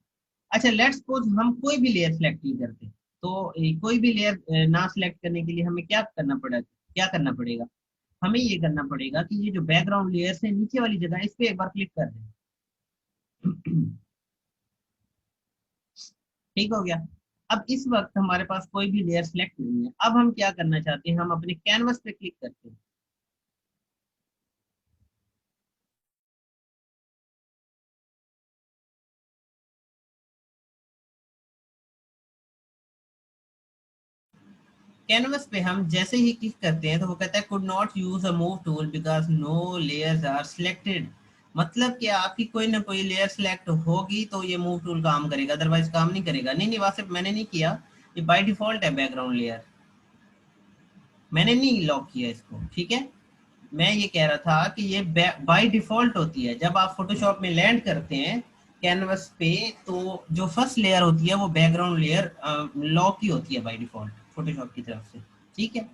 अच्छा, लेट्स सपोज हम कोई भी लेयर सिलेक्ट नहीं करते, तो कोई भी लेयर ना सिलेक्ट करने के लिए हमें क्या करना पड़ेगा? हमें ये करना पड़ेगा कि ये जो बैकग्राउंड लेयर्स है नीचे वाली जगह, इस पे एक बार क्लिक कर दें। ठीक हो गया। अब इस वक्त हमारे पास कोई भी लेयर सिलेक्ट नहीं है। अब हम क्या करना चाहते हैं, हम अपने कैनवस पे क्लिक करते हैं। कैनवस पे हम जैसे ही क्लिक करते हैं तो वो कहता है could not use a move tool because no layers are selected. मतलब कि आपकी कोई ना कोई लेयर सिलेक्ट होगी तो ये मूव टूल काम करेगा, अदरवाइज काम नहीं करेगा। नहीं नहीं वासिफ, मैंने नहीं किया, ये बाय डिफॉल्ट है बैकग्राउंड लेयर, मैंने नहीं लॉक किया इसको, ठीक है। मैं ये कह रहा था कि ये बाय डिफॉल्ट होती है, जब आप फोटोशॉप में लैंड करते हैं कैनवस पे, तो जो फर्स्ट लेयर होती है वो बैकग्राउंड लेयर लॉक ही होती है बाय डिफॉल्ट फोटोशॉप की तरफ से, ठीक है।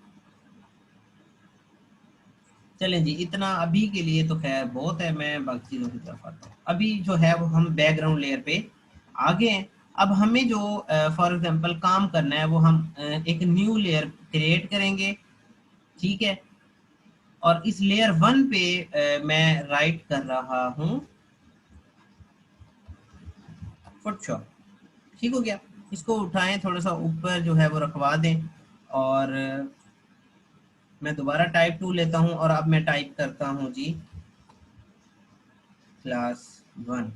चलें जी, इतना अभी के लिए तो खैर बहुत है, मैं बाकी चीज़ों की तरफ आता हूँ। अभी जो है वो हम बैकग्राउंड लेयर पे आगे हैं। अब हमें जो फॉर एग्जांपल काम करना है वो हम एक न्यू लेयर क्रिएट करेंगे, ठीक है। और इस लेयर वन पे मैं राइट कर रहा हूँ फोटोशॉप, ठीक हो गया। इसको उठाएं, थोड़ा सा ऊपर जो है वो रखवा दें, और मैं दोबारा टाइप टू लेता हूँ और अब मैं टाइप करता हूँ जी क्लास वन।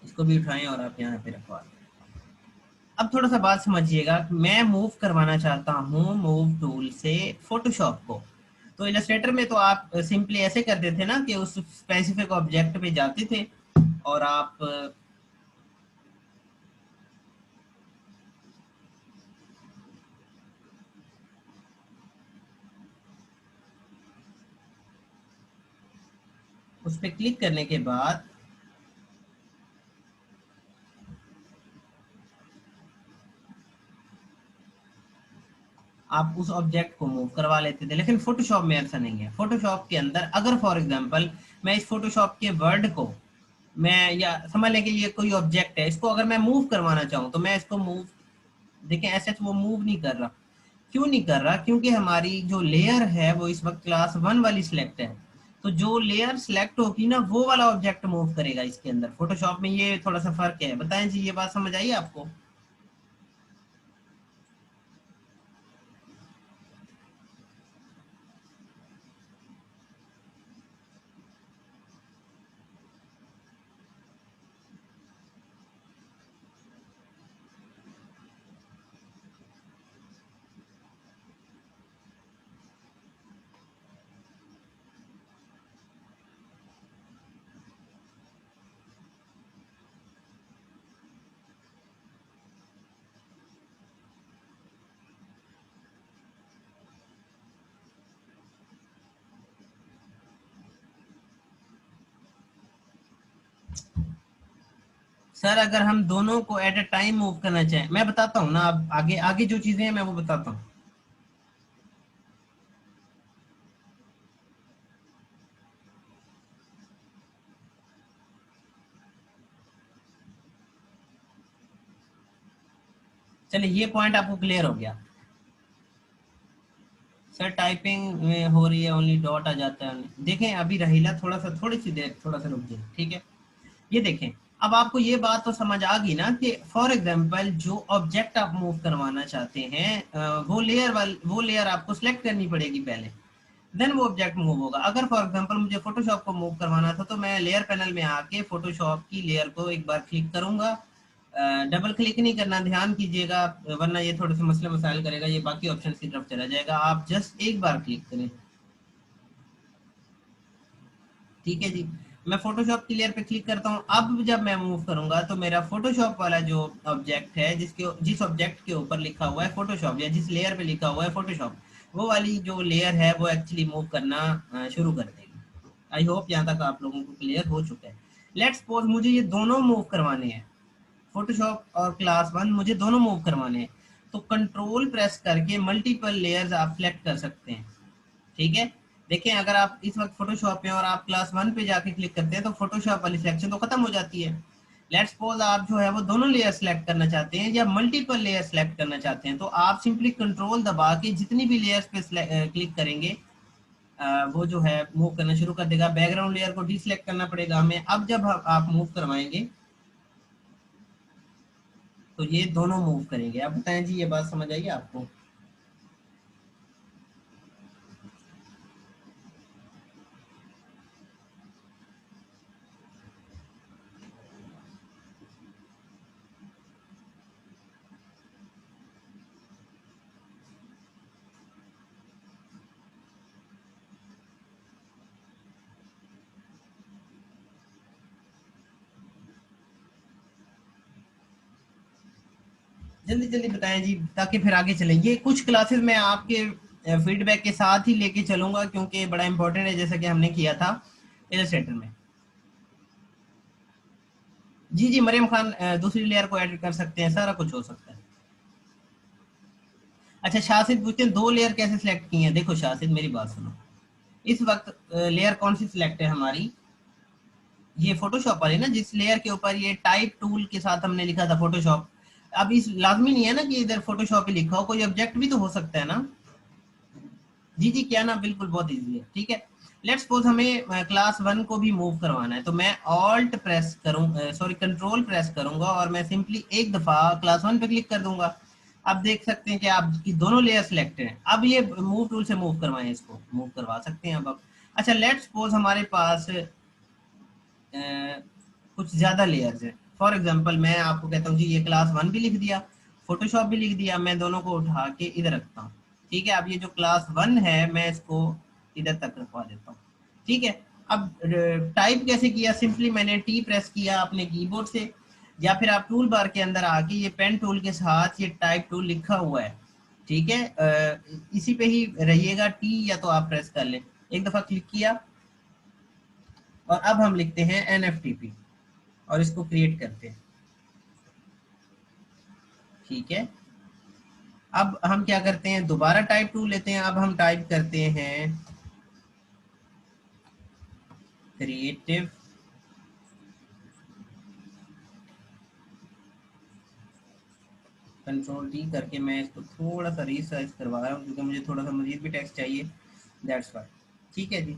इसको भी उठाएं और आप यहाँ पे रखवा दें। अब थोड़ा सा बात समझिएगा, मैं मूव करवाना चाहता हूँ मूव टूल से फोटोशॉप को। तो इलस्ट्रेटर में तो आप सिंपली ऐसे करते थे ना कि उस स्पेसिफिक ऑब्जेक्ट पे जाते थे और आप उस पर क्लिक करने के बाद आप उस ऑब्जेक्ट को मूव करवा लेते थे। लेकिन फोटोशॉप में ऐसा नहीं है। फोटोशॉप के अंदर अगर फॉर एग्जांपल मैं इस फोटोशॉप के वर्ड को, मैं या समझ लें कि ये कोई ऑब्जेक्ट है, इसको अगर मैं मूव करवाना चाहूँ तो मैं इसको मूव, देखें ऐसे वो मूव नहीं कर रहा। क्यों नहीं कर रहा? क्योंकि हमारी जो लेयर है वो इस वक्त क्लास वन वाली सिलेक्ट है। तो जो लेयर सिलेक्ट होगी ना वो वाला ऑब्जेक्ट मूव करेगा इसके अंदर। फोटोशॉप में ये थोड़ा सा फर्क है। बताएं जी, ये बात समझ आई आपको? सर अगर हम दोनों को एट अ टाइम मूव करना चाहें, मैं बताता हूँ ना, अब आगे आगे जो चीजें हैं मैं वो बताता हूँ। चलिए ये पॉइंट आपको क्लियर हो गया। सर टाइपिंग में हो रही है, ओनली डॉट आ जाता है। देखें अभी रहीला थोड़ा सा, थोड़ी सी देर थोड़ा सा रुक जाए, ठीक है। ये देखें, अब आपको ये बात तो समझ आ गई ना कि फॉर एग्जांपल जो ऑब्जेक्ट आप मूव करवाना चाहते हैं वो लेयर आपको सिलेक्ट करनी पड़ेगी पहले, देन वो ऑब्जेक्ट मूव होगा। अगर फॉर एग्जांपल मुझे फोटोशॉप को मूव करवाना था तो मैं लेयर पैनल में आके फोटोशॉप की लेयर को एक बार क्लिक करूंगा। डबल क्लिक नहीं करना, ध्यान कीजिएगा, वरना ये थोड़े से मसले मसाइल करेगा, ये बाकी ऑप्शन की तरफ चला जाएगा। आप जस्ट एक बार क्लिक करें, ठीक है जी। मैं फोटोशॉप की लेयर पे क्लिक करता हूँ। अब जब मैं मूव करूंगा तो मेरा फोटोशॉप वाला जो ऑब्जेक्ट है, जिस ऑब्जेक्ट के ऊपर लिखा हुआ है फोटोशॉप, या जिस लेयर पे लिखा हुआ है फोटोशॉप, वो वाली जो लेयर है वो एक्चुअली मूव करना शुरू कर देगी। आई होप यहाँ तक आप लोगों को क्लियर हो चुका है। लेट्स सपोज मुझे ये दोनों मूव करवाने हैं, फोटोशॉप और क्लास वन मुझे दोनों मूव करवाने हैं। तो कंट्रोल प्रेस करके मल्टीपल लेयर्स आप सिलेक्ट कर सकते हैं, ठीक है। देखिए अगर आप इस वक्त फोटोशॉप पे और आप क्लास वन पे जाके क्लिक करते हैं तो फोटोशॉप वाली सिलेक्शन तो खत्म हो जाती है। लेट्स सपोज आप जो है वो दोनों लेयर सेलेक्ट करना चाहते हैं या मल्टीपल लेयर सेलेक्ट करना चाहते हैं, तो आप सिंपली कंट्रोल दबा के जितनी भी लेयर्स पे क्लिक करेंगे वो जो है मूव करना शुरू कर देगा। बैकग्राउंड लेयर को डीसेलेक्ट करना पड़ेगा हमें। अब जब आप मूव करवाएंगे तो ये दोनों मूव करेंगे। आप बताएं जी, ये बात समझ आई आपको? जल्दी जल्दी बताएं जी, ताकि फिर आगे चलेंगे। कुछ क्लासेस मैं आपके फीडबैक के साथ ही लेके चलूंगा, क्योंकि बड़ा इंपॉर्टेंट है, जैसा कि हमने किया था इलस्ट्रेटर में। जी जी, मरियम खान दूसरी लेयर को एडिट कर सकते हैं, सारा कुछ हो सकता है। अच्छा, शासिद पूछते हैं 2 लेयर कैसे सिलेक्ट की हैं। देखो शासिद, मेरी बात सुनो। इस वक्त लेयर कौन सी सिलेक्ट है हमारी, ये फोटोशॉप वाली ना, जिस लेयर के ऊपर ये टाइप टूल के साथ हमने लिखा था फोटोशॉप। अब इस लाजमी नहीं है ना कि इधर फोटोशॉप ही लिखा हो, कोई ऑब्जेक्ट भी तो हो सकता है ना। जी जी, क्या ना, बिल्कुल बहुत इजी है। ठीक है, लेट्स सपोज हमें क्लास 1 को भी मूव करवाना है, तो मैं ऑल्ट प्रेस करूँ, सॉरी कंट्रोल प्रेस करूंगा और मैं सिंपली एक दफा क्लास 1 पे क्लिक कर दूंगा। आप देख सकते हैं कि आपकी दोनों लेयर सिलेक्टेड हैं। अब ये मूव टूल से मूव करवाएं, इसको मूव करवा सकते हैं अब आप। अच्छा, लेट्स सपोज हमारे पास कुछ ज्यादा लेयर्स हैं। फॉर एग्जांपल मैं आपको कहता हूँ जी, ये क्लास 1 भी लिख दिया, फोटोशॉप भी लिख दिया, मैं दोनों को उठा के इधर रखता हूँ। ठीक है, अब ये जो क्लास 1 है मैं इसको इधर तक रखवा देता हूँ। ठीक है, अब टाइप कैसे किया, सिंपली मैंने टी प्रेस किया अपने कीबोर्ड से, या फिर आप टूल बार के अंदर आके ये पेन टूल के साथ ये टाइप टूल लिखा हुआ है। ठीक है, इसी पे ही रहिएगा, टी या तो आप प्रेस कर लें। एक दफा क्लिक किया और अब हम लिखते हैं NFTP और इसको क्रिएट करते हैं। ठीक है, अब हम क्या करते हैं, दोबारा टाइप टूल लेते हैं। अब हम टाइप करते हैं क्रिएटिव, कंट्रोल डी करके मैं इसको थोड़ा सा रीसाइज करवा रहा हूँ, क्योंकि मुझे थोड़ा सा मजीद भी टेक्स्ट चाहिए, दैट्स वाई। ठीक है जी,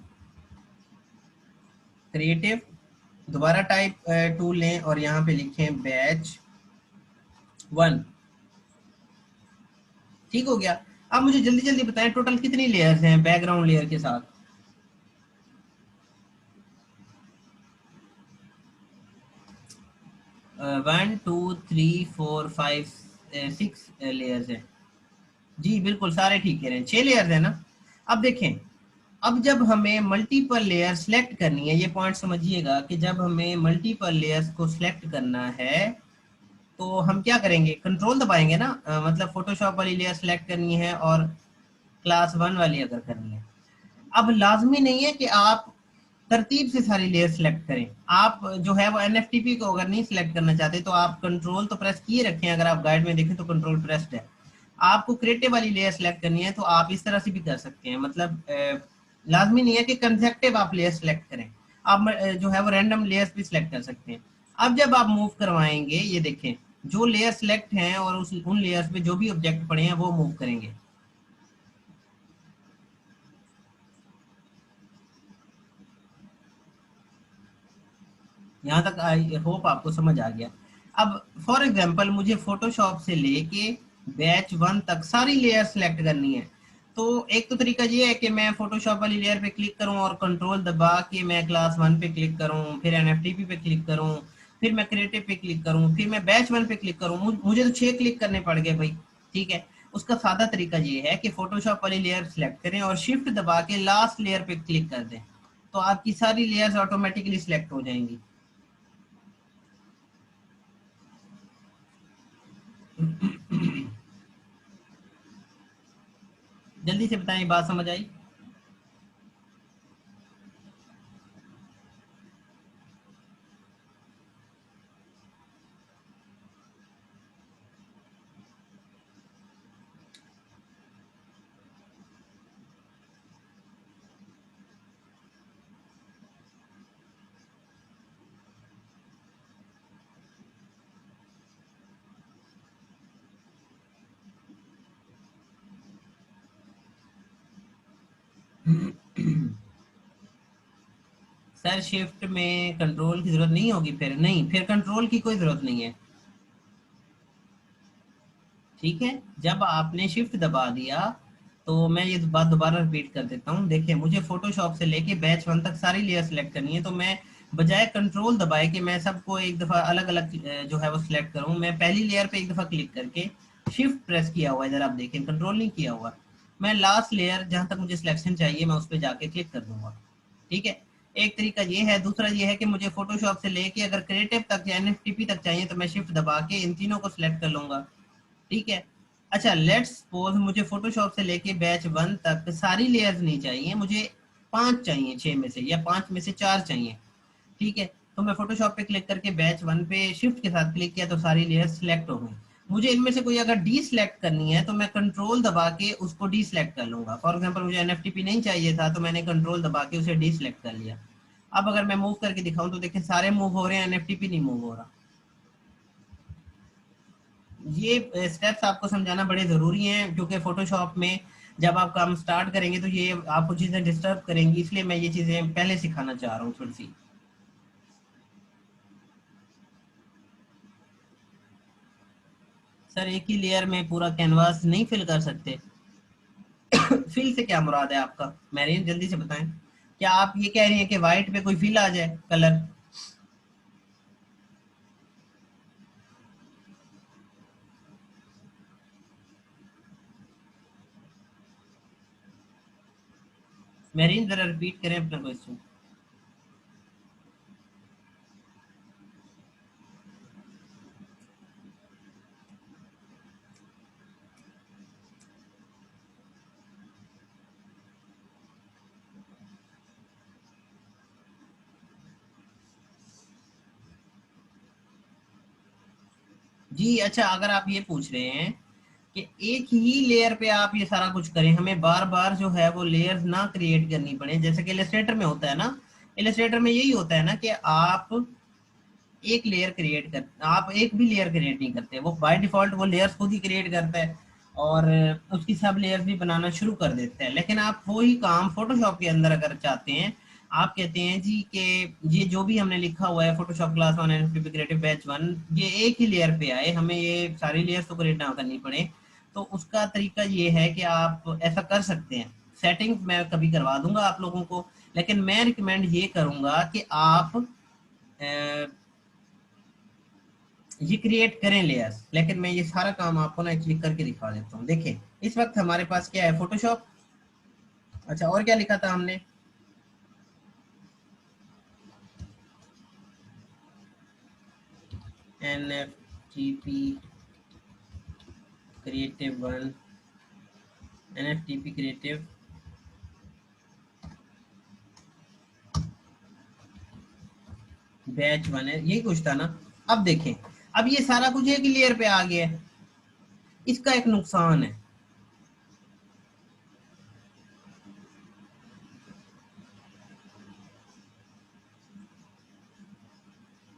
क्रिएटिव, दोबारा टाइप टूल लें और यहाँ पे लिखें बैच 1। ठीक हो गया। अब मुझे जल्दी जल्दी बताएं, टोटल कितनी लेयर्स हैं बैकग्राउंड लेयर के साथ। 1 2 3 4 5 6 लेयर्स है। जी बिल्कुल, सारे ठीक कह रहे हैं, 6 लेयर्स है ना। अब देखें, अब जब हमें मल्टीपल लेयर सेलेक्ट करनी है, ये पॉइंट समझिएगा कि जब हमें मल्टीपल लेयर्स को सिलेक्ट करना है तो हम क्या करेंगे, कंट्रोल दबाएंगे ना। मतलब फोटोशॉप वाली लेयर सेलेक्ट करनी है और क्लास 1 वाली अगर करनी है। अब लाजमी नहीं है कि आप तरतीब से सारी लेयर सेलेक्ट करें। आप जो है वो NFTP को अगर नहीं सिलेक्ट करना चाहते तो आप कंट्रोल तो प्रेस किए रखें, अगर आप गाइड में देखें तो कंट्रोल प्रेस्ड है। आपको क्रिएटिव वाली लेयर सेलेक्ट करनी है तो आप इस तरह से भी कर सकते हैं। मतलब लाजमी नहीं है कि कंसेप्टिव आप लेयर सेलेक्ट करें। आप जो है वो रैंडम लेयर्स भी सिलेक्ट कर सकते हैं। अब जब आप मूव करवाएंगे, ये देखें, जो लेयर सेलेक्ट हैं और उस उन लेयर्स पे जो भी ऑब्जेक्ट पड़े हैं वो मूव करेंगे। यहाँ तक आई होप आपको समझ आ गया। अब फॉर एग्जांपल मुझे फोटोशॉप से लेके बैच 1 तक सारी लेयर सेलेक्ट करनी है। तो एक तो तरीका ये है कि मैं फोटोशॉप वाली लेयर पे क्लिक करूं और कंट्रोल दबा के मैं क्लास 1 पे क्लिक करूं, फिर NFTP पे क्लिक करूं, फिर मैं क्रिएटिव पे क्लिक करूं, फिर मैं बैच 1 पे क्लिक करूं। मुझे तो 6 क्लिक करने पड़ गए भाई। ठीक है, उसका सादा तरीका ये है कि फोटोशॉप वाली लेयर सेलेक्ट करें और शिफ्ट दबा के लास्ट लेयर पे क्लिक कर दें, तो आपकी सारी लेयर्स ऑटोमेटिकली सिलेक्ट हो जाएंगी। जल्दी से बताएं, बात समझ आई। सर शिफ्ट में कंट्रोल की जरूरत नहीं होगी, फिर नहीं, फिर कंट्रोल की कोई जरूरत नहीं है। ठीक है, जब आपने शिफ्ट दबा दिया, तो मैं ये बात दोबारा रिपीट कर देता हूँ। देखिए, मुझे फोटोशॉप से लेके बैच 1 तक सारी लेयर सेलेक्ट करनी है, तो मैं बजाय कंट्रोल दबाए कि मैं सबको एक दफा अलग अलग जो है वो सिलेक्ट करूँ, मैं पहली लेयर पे एक दफा क्लिक करके शिफ्ट प्रेस किया हुआ है, इधर आप देखें कंट्रोल नहीं किया हुआ। मैं लास्ट लेयर जहां तक मुझे सिलेक्शन चाहिए मैं उस पर जाके क्लिक कर दूंगा। ठीक है, एक तरीका ये है। दूसरा ये है कि मुझे फोटोशॉप से लेके अगर क्रिएटिव तक या NFTP तक चाहिए तो मैं शिफ्ट दबा के इन तीनों को सिलेक्ट कर लूंगा। ठीक है। अच्छा लेट्स सपोज मुझे फोटोशॉप से लेके बैच 1 तक सारी लेयर्स नहीं चाहिए, मुझे 5 चाहिए 6 में से, या 5 में से 4 चाहिए। ठीक है, तो मैं फोटोशॉप पे क्लिक करके बैच 1 पे शिफ्ट के साथ क्लिक किया तो सारी लेयर्स सिलेक्ट हो गई। मुझे इनमें से कोई अगर डी सिलेक्ट करनी है तो मैं कंट्रोल दबा के उसको डी सिलेक्ट कर लूंगा। फॉर एग्जांपल मुझे एनएफटीपी नहीं चाहिए था तो मैंने कंट्रोल दबा के उसे डी सिलेक्ट कर लिया। अब अगर मैं मूव करके दिखाऊं तो देखिए सारे मूव हो रहे हैं, एनएफटीपी नहीं मूव हो रहा। ये स्टेप्स आपको समझाना बड़े ज़रूरी हैं क्योंकि फोटोशॉप में जब आप काम स्टार्ट करेंगे तो ये आपको चीज़ें डिस्टर्ब करेंगी, इसलिए मैं ये चीज़ें पहले सिखाना चाह रहा हूँ थोड़ी सी। सर एक ही लेयर में पूरा कैनवास नहीं फिल कर सकते। फिल से क्या मुराद है आपका, मैरियन जल्दी से बताएं। क्या आप ये कह रही हैं कि वाइट पे कोई फिल आ जाए कलर? मैरियन जरा रिपीट करें अपना क्वेश्चन। जी अच्छा, अगर आप ये पूछ रहे हैं कि एक ही लेयर पे आप ये सारा कुछ करें, हमें बार बार जो है वो लेयर्स ना क्रिएट करनी पड़े, जैसे कि इलस्ट्रेटर में होता है ना। इलस्ट्रेटर में यही होता है ना कि आप एक लेयर क्रिएट कर, आप एक भी लेयर क्रिएट नहीं करते, वो बाय डिफॉल्ट वो लेयर्स खुद ही क्रिएट करता है और उसकी सब लेयर्स भी बनाना शुरू कर देता है। लेकिन आप वही काम फोटोशॉप के अंदर अगर चाहते हैं, आप कहते हैं जी कि ये जो भी हमने लिखा हुआ है फोटोशॉप क्लास 1 एनएफटीपी क्रिएटिव बैच 1, ये एक ही लेयर पे आए, हमें ये सारी लेयर्स तो क्रिएट ना करनी पड़े। तो उसका तरीका ये है कि आप ऐसा कर सकते हैं। सेटिंग्स मैं कभी करवा दूंगा आप लोगों को, लेकिन मैं रिकमेंड ये करूंगा कि आप ये क्रिएट करें लेयर्स। लेकिन मैं ये सारा काम आपको ना एक्चुअली करके दिखा देता हूँ। देखिए इस वक्त हमारे पास क्या है, फोटोशॉप। अच्छा और क्या लिखा था हमने? N F T P creative 1, N F T P creative batch 1 है, यही कुछ था ना। अब देखें, अब ये सारा कुछ एक लेयर पे आ गया है, इसका एक नुकसान है।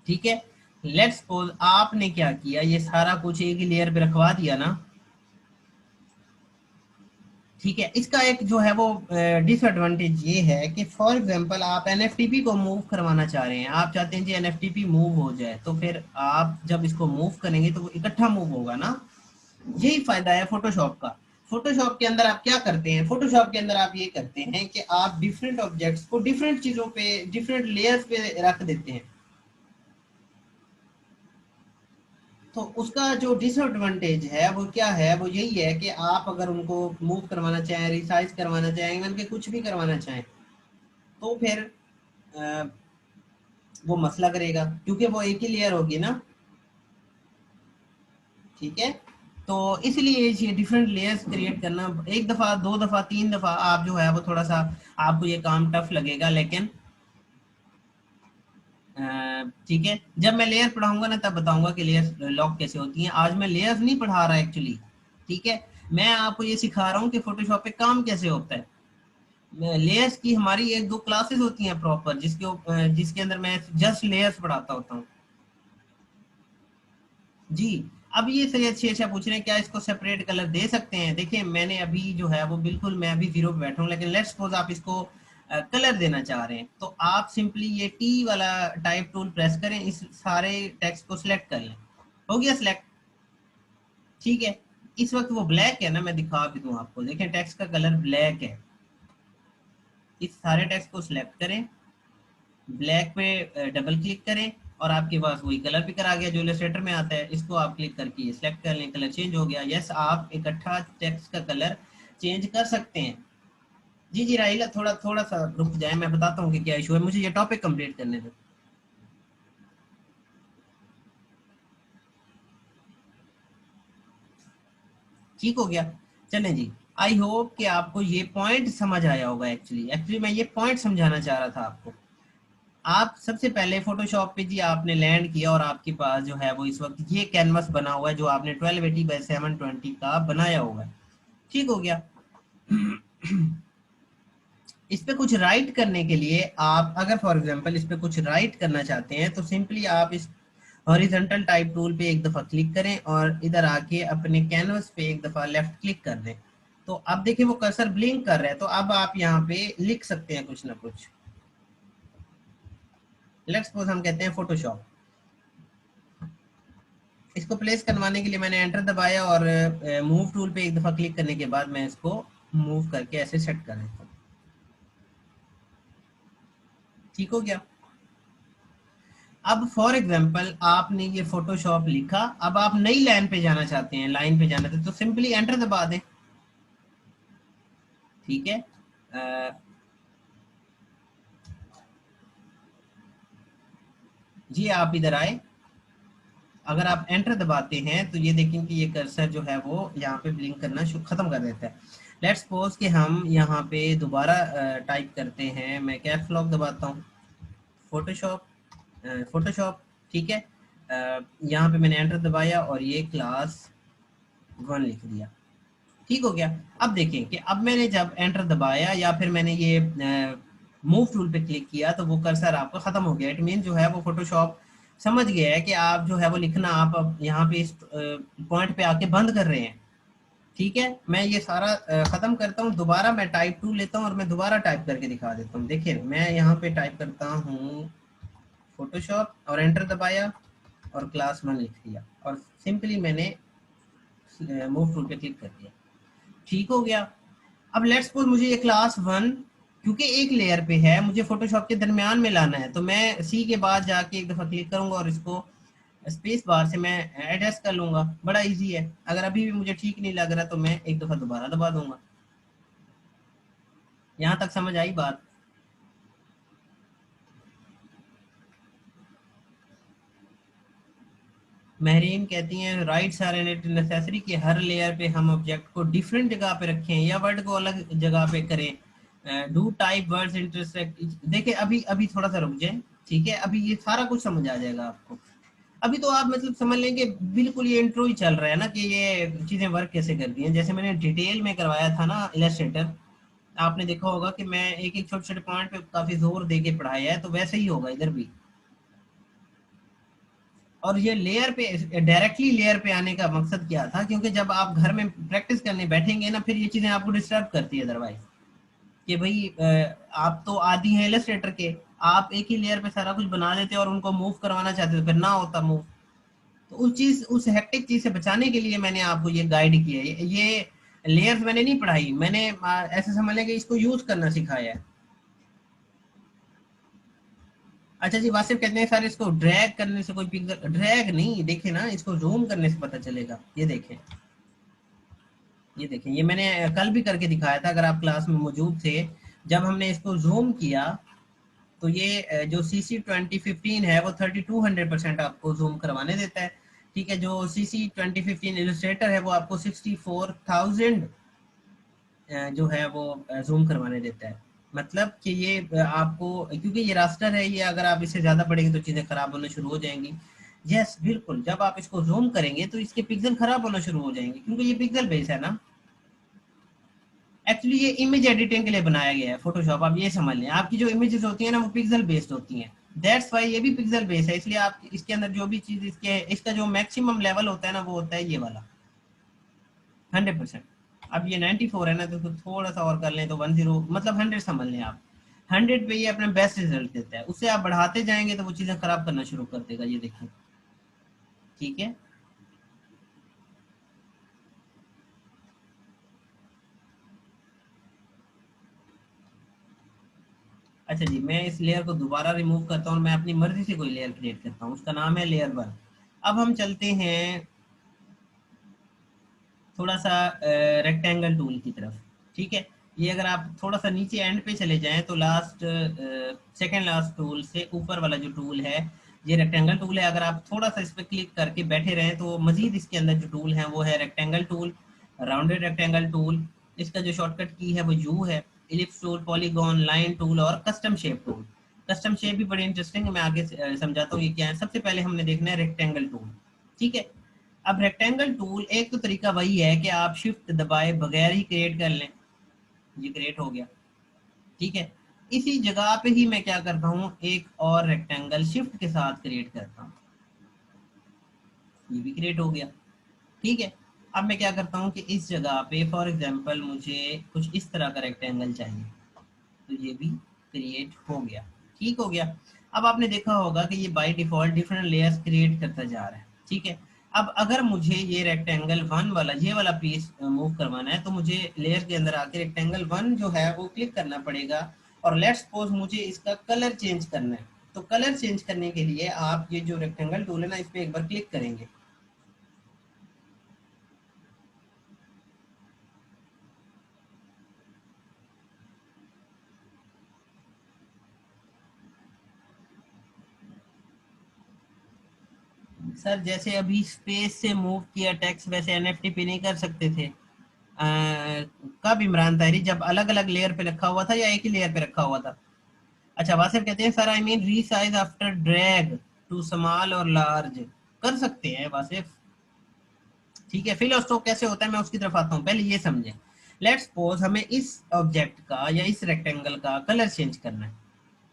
ठीक है, लेट्स सपोज आपने क्या किया, ये सारा कुछ एक ही लेयर पे रखवा दिया ना। ठीक है, इसका एक जो है वो डिसएडवांटेज ये है कि फॉर एग्जांपल आप एनएफटीपी को मूव करवाना चाह रहे हैं, आप चाहते हैं जी एनएफटीपी मूव हो जाए, तो फिर आप जब इसको मूव करेंगे तो वो इकट्ठा मूव होगा ना। यही फायदा है फोटोशॉप का। फोटोशॉप के अंदर आप क्या करते हैं, फोटोशॉप के अंदर आप ये करते हैं कि आप डिफरेंट ऑब्जेक्ट्स को डिफरेंट चीजों पे, डिफरेंट लेयर्स पे रख देते हैं। तो उसका जो डिसएडवांटेज है वो क्या है, वो यही है कि आप अगर उनको मूव करवाना चाहें, रिसाइज करवाना चाहें, इवन के कुछ भी करवाना चाहें, तो फिर अ, वो मसला करेगा क्योंकि वो एक ही लेयर होगी ना। ठीक है, तो इसलिए ये डिफरेंट लेयर्स क्रिएट करना, एक दफा दो दफा तीन दफा आप जो है वो थोड़ा सा आपको ये काम टफ लगेगा। लेकिन ठीक है, जब मैं लेयर पढ़ाऊंगा ना तब बताऊंगा कि लेयर लॉक कैसे होती हैं। आज मैं लेयर्स नहीं पढ़ा रहा एक्चुअली। ठीक है, मैं आपको ये सिखा रहा हूँ कि फोटोशॉप पे काम कैसे होता है। लेयर्स की हमारी एक दो क्लासेस होती हैं प्रॉपर, जिसके अंदर मैं जस्ट लेयर्स पढ़ाता होता हूँ। जी, अब ये सही अच्छी अच्छा पूछ रहे हैं क्या इसको सेपरेट कलर दे सकते हैं। देखिए मैंने अभी जो है वो बिल्कुल, मैं अभी जीरो पे बैठा हूँ, लेकिन लेट्स सपोज आप इसको कलर देना चाह रहे हैं तो आप सिंपली ये टी वाला टाइप टूल प्रेस करें, इस सारे टेक्स्ट को सिलेक्ट कर लें। हो गया सिलेक्ट। ठीक है, इस वक्त वो ब्लैक है ना, मैं दिखा भी दूं आपको, देखें टेक्स्ट का कलर ब्लैक है। इस सारे टेक्स्ट को सिलेक्ट करें, ब्लैक पे डबल क्लिक करें और आपके पास वही कलर पिकर आ गया जो इलस्ट्रेटर में आता है। इसको आप क्लिक करके ये सिलेक्ट कर लें, कलर चेंज हो गया। यस, आप इकट्ठा टेक्स्ट का कलर चेंज कर सकते हैं। जी जी राहिला, थोड़ा थोड़ा सा रुक जाए, मैं बताता हूँ कि क्या इशू है, मुझे ये टॉपिक कंप्लीट करने दो। ठीक हो गया। चलें जी, आई होप कि आपको ये पॉइंट समझ आया होगा। एक्चुअली मैं ये पॉइंट समझाना चाह रहा था आपको। आप सबसे पहले फोटोशॉप पे जी आपने लैंड किया और आपके पास जो है वो इस वक्त ये कैनवस बना हुआ है जो आपने 1280 बाई 720 का बनाया हुआ है। ठीक हो गया। इस पे कुछ राइट करने के लिए आप अगर फॉर एग्जांपल इस पे कुछ राइट करना चाहते हैं तो सिंपली आप इस हॉरिजॉन्टल टाइप टूल पे एक दफा क्लिक करें और इधर आके अपने कैनवस पे एक दफा लेफ्ट क्लिक कर दें। तो अब देखिए वो कर्सर ब्लिंक कर रहा है, तो अब आप यहाँ पे लिख सकते हैं कुछ ना कुछ। लेट्स सपोज हम कहते हैं फोटोशॉप। इसको प्लेस करवाने के लिए मैंने एंटर दबाया और मूव टूल पे एक दफा क्लिक करने के बाद मैं इसको मूव करके ऐसे सेट कर देता हूँ। ठीक हो गया। अब फॉर एग्जांपल आपने ये फोटोशॉप लिखा, अब आप नई लाइन पे जाना चाहते हैं, लाइन पे जाना चाहते हैं तो सिंपली एंटर दबा दें। ठीक है। जी आप इधर आए, अगर आप एंटर दबाते हैं तो ये देखें कि ये कर्सर जो है वो यहाँ पे ब्लिंक करना खत्म कर देता है। लेट्स सपोज कि हम यहाँ पे दोबारा टाइप करते हैं, मैं कैप्स लॉक दबाता हूँ, फोटोशॉप फोटोशॉप। ठीक है। यहाँ पे मैंने एंटर दबाया और ये क्लास 1 लिख दिया। ठीक हो गया। अब देखें कि अब मैंने जब एंटर दबाया या फिर मैंने ये मूव टूल पे क्लिक किया तो वो कर्सर आपका खत्म हो गया। इट मीन जो है वो फोटोशॉप समझ गया है कि आप जो है वो लिखना आप अब यहाँ पे इस पॉइंट पे आके बंद कर रहे हैं। ठीक है, मैं ये सारा खत्म करता हूँ, दोबारा मैं टाइप टू लेता हूँ और मैं दोबारा टाइप करके दिखा देता हूँ। देखिए मैं यहाँ पे टाइप करता हूँ फोटोशॉप और एंटर दबाया और क्लास 1 लिख दिया और सिंपली मैंने मूव टूल पे क्लिक कर दिया। ठीक हो गया। अब लेट्स सपोज मुझे ये क्लास 1 क्योंकि एक लेयर पे है, मुझे फोटोशॉप के दरमियान में लाना है, तो मैं सी के बाद जाके एक दफा क्लिक करूंगा और इसको स्पेस बार से मैं एडजस्ट कर लूंगा। बड़ा इजी है। अगर अभी भी मुझे ठीक नहीं लग रहा तो मैं एक दफा दोबारा दबा दूंगा। यहाँ तक समझ आई बात? महरीन कहती हैं राइट्स आर नेसेसरी कि हर लेयर पे हम ऑब्जेक्ट को डिफरेंट जगह पे रखें या वर्ड को अलग जगह पे करें। Do type words intersect. देखिए अभी अभी थोड़ा सा रुक जाए। ठीक है, अभी ये सारा कुछ समझ आ जाएगा आपको। अभी तो आप मतलब समझ लेंगे बिल्कुल ये इंट्रो ही चल रहा है ना कि ये चीजें वर्क कैसे करती हैं। जैसे मैंने डिटेल में करवाया था ना इलस्ट्रेटर, आपने देखा होगा कि मैं एक एक छोटे छोटे पॉइंट पे काफी जोर दे के पढ़ाया है, तो वैसे ही होगा इधर भी। और ये लेयर पे डायरेक्टली लेयर पे आने का मकसद क्या था, क्योंकि जब आप घर में प्रैक्टिस करने बैठेंगे ना फिर ये चीजें आपको डिस्टर्ब करती है अदरवाइज। कि भाई आप तो आदी हैं इलस्ट्रेटर के, आप एक ही लेयर पे सारा कुछ बना देते और उनको मूव करवाना चाहते थे, फिर ना होता मूव। तो उस हेक्टिक चीज से बचाने के लिए मैंने आपको ये गाइड किया है। ये लेयर्स मैंने नहीं पढ़ाई, मैंने ऐसे समझ लें कि इसको यूज करना सिखाया है। अच्छा जी, वासिफ कहते हैं सर इसको ड्रैग करने से कोई पिक्सल, ड्रैग नहीं, देखे ना इसको जूम करने से पता चलेगा। ये देखें, ये देखें, ये मैंने कल भी करके दिखाया था अगर आप क्लास में मौजूद थे। जब हमने इसको जूम किया तो ये जो CC2015 है वो 3200% आपको जूम करवाने देता है। ठीक है, जो CC2015 इलस्ट्रेटर है वो आपको 64,000 जो है वो जूम करवाने देता है। मतलब कि ये आपको, क्योंकि ये रास्टर है, ये अगर आप इससे ज्यादा बढ़ेंगे तो चीजें खराब होना शुरू हो जाएंगी। यस बिल्कुल, जब आप इसको जूम करेंगे तो इसके पिक्सल खराब होना शुरू हो जाएंगे क्योंकि ये पिक्सल बेस है ना। एक्चुअली ये इमेज एडिटिंग के लिए बनाया गया है फोटोशॉप। आप ये समझ लें आपकी जो इमेजेस होती है ना वो पिक्सल बेस्ड होती हैं। दैट्स वाई ये भी पिक्सल बेस है, इसलिए आप इसके अंदर जो भी चीज इसका जो मैक्सिमम लेवल होता है ना वो होता है ये वाला 100%। अब ये 94 है ना तो थोड़ा सा और कर लें तो 10 मतलब 100 समझ लें आप। 100 पे ये अपना बेस्ट रिजल्ट देता है, उससे आप बढ़ाते जाएंगे तो वो चीजें खराब करना शुरू कर देगा। ये देखिए। ठीक है। अच्छा जी, मैं इस लेयर को दोबारा रिमूव करता हूँ और मैं अपनी मर्जी से कोई लेयर क्रिएट करता हूँ, उसका नाम है लेयर 1। अब हम चलते हैं थोड़ा सा रेक्टेंगल टूल की तरफ। ठीक है, ये अगर आप थोड़ा सा नीचे एंड पे चले जाएं तो लास्ट सेकंड लास्ट टूल से ऊपर वाला जो टूल है ये रेक्टेंगल टूल है। अगर आप थोड़ा सा इस पर क्लिक करके बैठे रहें तो मजीद इसके अंदर जो टूल है वो है rectangle tool. Rounded rectangle tool, इसका जो शॉर्टकट की है वो यू है। Ellipse tool, polygon, line tool और custom shape tool. Custom shape भी बड़ी इंटरेस्टिंग है, मैं आगे समझाता हूँ ये क्या है। सबसे पहले हमने देखना है रेक्टेंगल टूल, ठीक है। अब रेक्टेंगल टूल एक तो तरीका वही है कि आप शिफ्ट दबाए बगैर ही क्रिएट कर लें, ये क्रिएट हो गया, ठीक है। इसी जगह पे ही मैं क्या करता हूँ, एक और रेक्टेंगल शिफ्ट के साथ क्रिएट करता हूँ, ये भी क्रिएट हो गया, ठीक है। अब मैं क्या करता हूँ कि इस जगह पे फॉर एग्जांपल मुझे कुछ इस तरह का रेक्टेंगल चाहिए, तो ये भी क्रिएट हो गया, ठीक हो गया। अब आपने देखा होगा कि ये by default different layers create करता जा रहा है, ठीक है। अब अगर मुझे ये रेक्टेंगल वन वाला ये वाला पीस मूव करवाना है, तो मुझे लेयर के अंदर आके रेक्टेंगल वन जो है वो क्लिक करना पड़ेगा। और लेट्स सपोज मुझे इसका कलर चेंज करना है, तो कलर चेंज करने के लिए आप ये जो रेक्टेंगल टूल है ना, इस पर एक बार क्लिक करेंगे। सर जैसे अभी स्पेस से मूव किया टेक्स्ट, वैसे एनएफटी पे नहीं कर सकते थे। कब इमरान ताहिरी, जब अलग अलग लेयर पे रखा हुआ था या एक ही लेयर पे रखा हुआ था? अच्छा, वासिफ कहते हैं sir I mean resize after drag to small और लार्ज, कर सकते हैं वासिफ, ठीक है। फिल और स्ट्रोक कैसे होता है मैं उसकी तरफ आता हूँ, पहले ये समझें। लेट्स सपोज हमें इस ऑब्जेक्ट का या इस रेक्टेंगल का कलर चेंज करना है,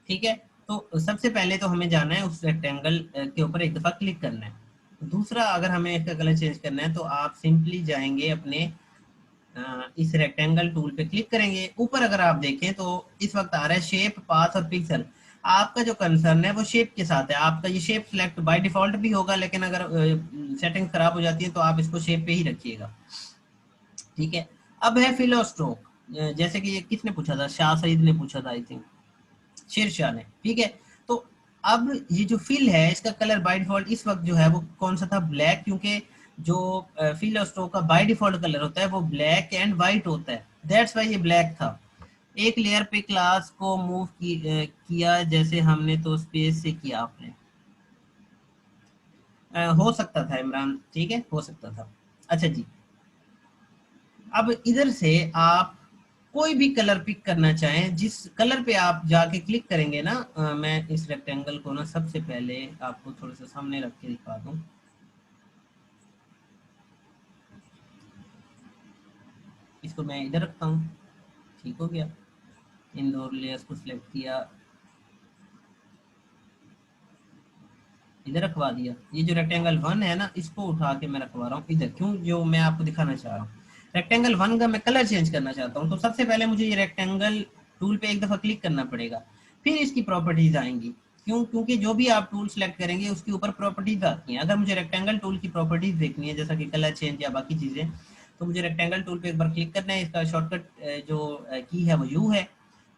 ठीक है। तो सबसे पहले तो हमें जाना है उस रेक्टेंगल के ऊपर एक दफा क्लिक करना है। दूसरा, अगर हमें इसका कलर चेंज करना है तो आप सिंपली जाएंगे अपने इस रेक्टेंगल टूल पे क्लिक करेंगे। ऊपर अगर आप देखें तो इस वक्त आ रहा है शेप, पाथ और पिक्सल। आपका जो कंसर्न है वो शेप के साथ है, आपका ये शेप सिलेक्ट बाय डिफॉल्ट भी होगा, लेकिन अगर सेटिंग खराब हो जाती है तो आप इसको शेप पे ही रखिएगा, ठीक है। अब है फिल और स्ट्रोक, जैसे कि ये किसने पूछा था, शाह सईद ने पूछा था आई थिंक, शेरशाह ने, ठीक है। तो अब ये जो फिल है इसका कलर बाय डिफॉल्ट इस वक्त जो है वो कौन सा था, ब्लैक, क्योंकि जो फिल और स्ट्रोक का बाय डिफॉल्ट कलर होता है वो ब्लैक एंड वाइट होता है, दैट्स वाई ये ब्लैक था। एक लेयर पे क्लास को मूव किया जैसे हमने तो स्पेस से किया आपने, हो सकता था इमरान, ठीक है, हो सकता था। अच्छा जी, अब इधर से आप कोई भी कलर पिक करना चाहें, जिस कलर पे आप जाके क्लिक करेंगे ना, मैं इस रेक्टेंगल को ना सबसे पहले आपको थोड़ा सा सामने रख के दिखा दूं। इसको मैं इधर रखता हूँ, ठीक हो गया। इन दो लेयर्स को सिलेक्ट किया, इधर रखवा दिया। ये जो रेक्टेंगल वन है ना, इसको उठा के मैं रखवा रहा हूँ इधर, क्यों, जो मैं आपको दिखाना चाह रहा हूँ। रेक्टेंगल वन का मैं कलर चेंज करना चाहता हूँ, तो सबसे पहले मुझे ये रेक्टेंगल टूल पे एक दफा क्लिक करना पड़ेगा, फिर इसकी प्रॉपर्टीज आएंगी। क्यों? क्योंकि जो भी आप टूल सेलेक्ट करेंगे उसके ऊपर प्रॉपर्टीज आती हैं। अगर मुझे रेक्टेंगल टूल की प्रॉपर्टीज देखनी है, जैसा कि कलर चेंज या बाकी चीजें, तो मुझे रेक्टेंगल टूल पे एक बार क्लिक करना है। इसका शॉर्टकट जो की है वो यू है।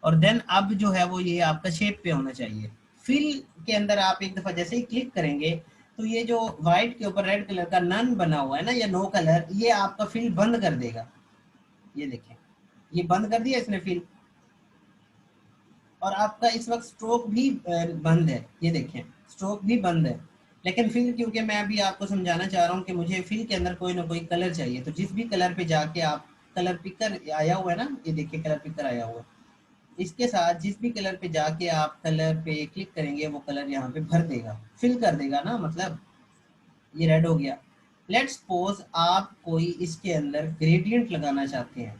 और देन अब जो है वो ये आपका शेप पे होना चाहिए। फिल के अंदर आप एक दफा जैसे ही क्लिक करेंगे, तो ये जो व्हाइट के ऊपर रेड कलर का नन बना हुआ है ना, या नो कलर, ये आपका फिल बंद कर देगा। ये देखें, ये बंद कर दिया इसने फिल। और आपका इस वक्त स्ट्रोक भी बंद है, ये देखें, स्ट्रोक भी बंद है। लेकिन फिल, क्योंकि मैं अभी आपको समझाना चाह रहा हूँ कि मुझे फिल के अंदर कोई ना कोई कलर चाहिए, तो जिस भी कलर पे जाके आप, कलर पिकर आया हुआ है ना, ये देखिए कलर पिकर आया हुआ है, इसके साथ जिस भी कलर पे जाके आप कलर पे क्लिक करेंगे वो कलर यहाँ पे भर देगा, फिल कर देगा ना, मतलब ये रेड हो गया। लेट्स सपोज आप कोई इसके अंदर ग्रेडियंट लगाना चाहते हैं,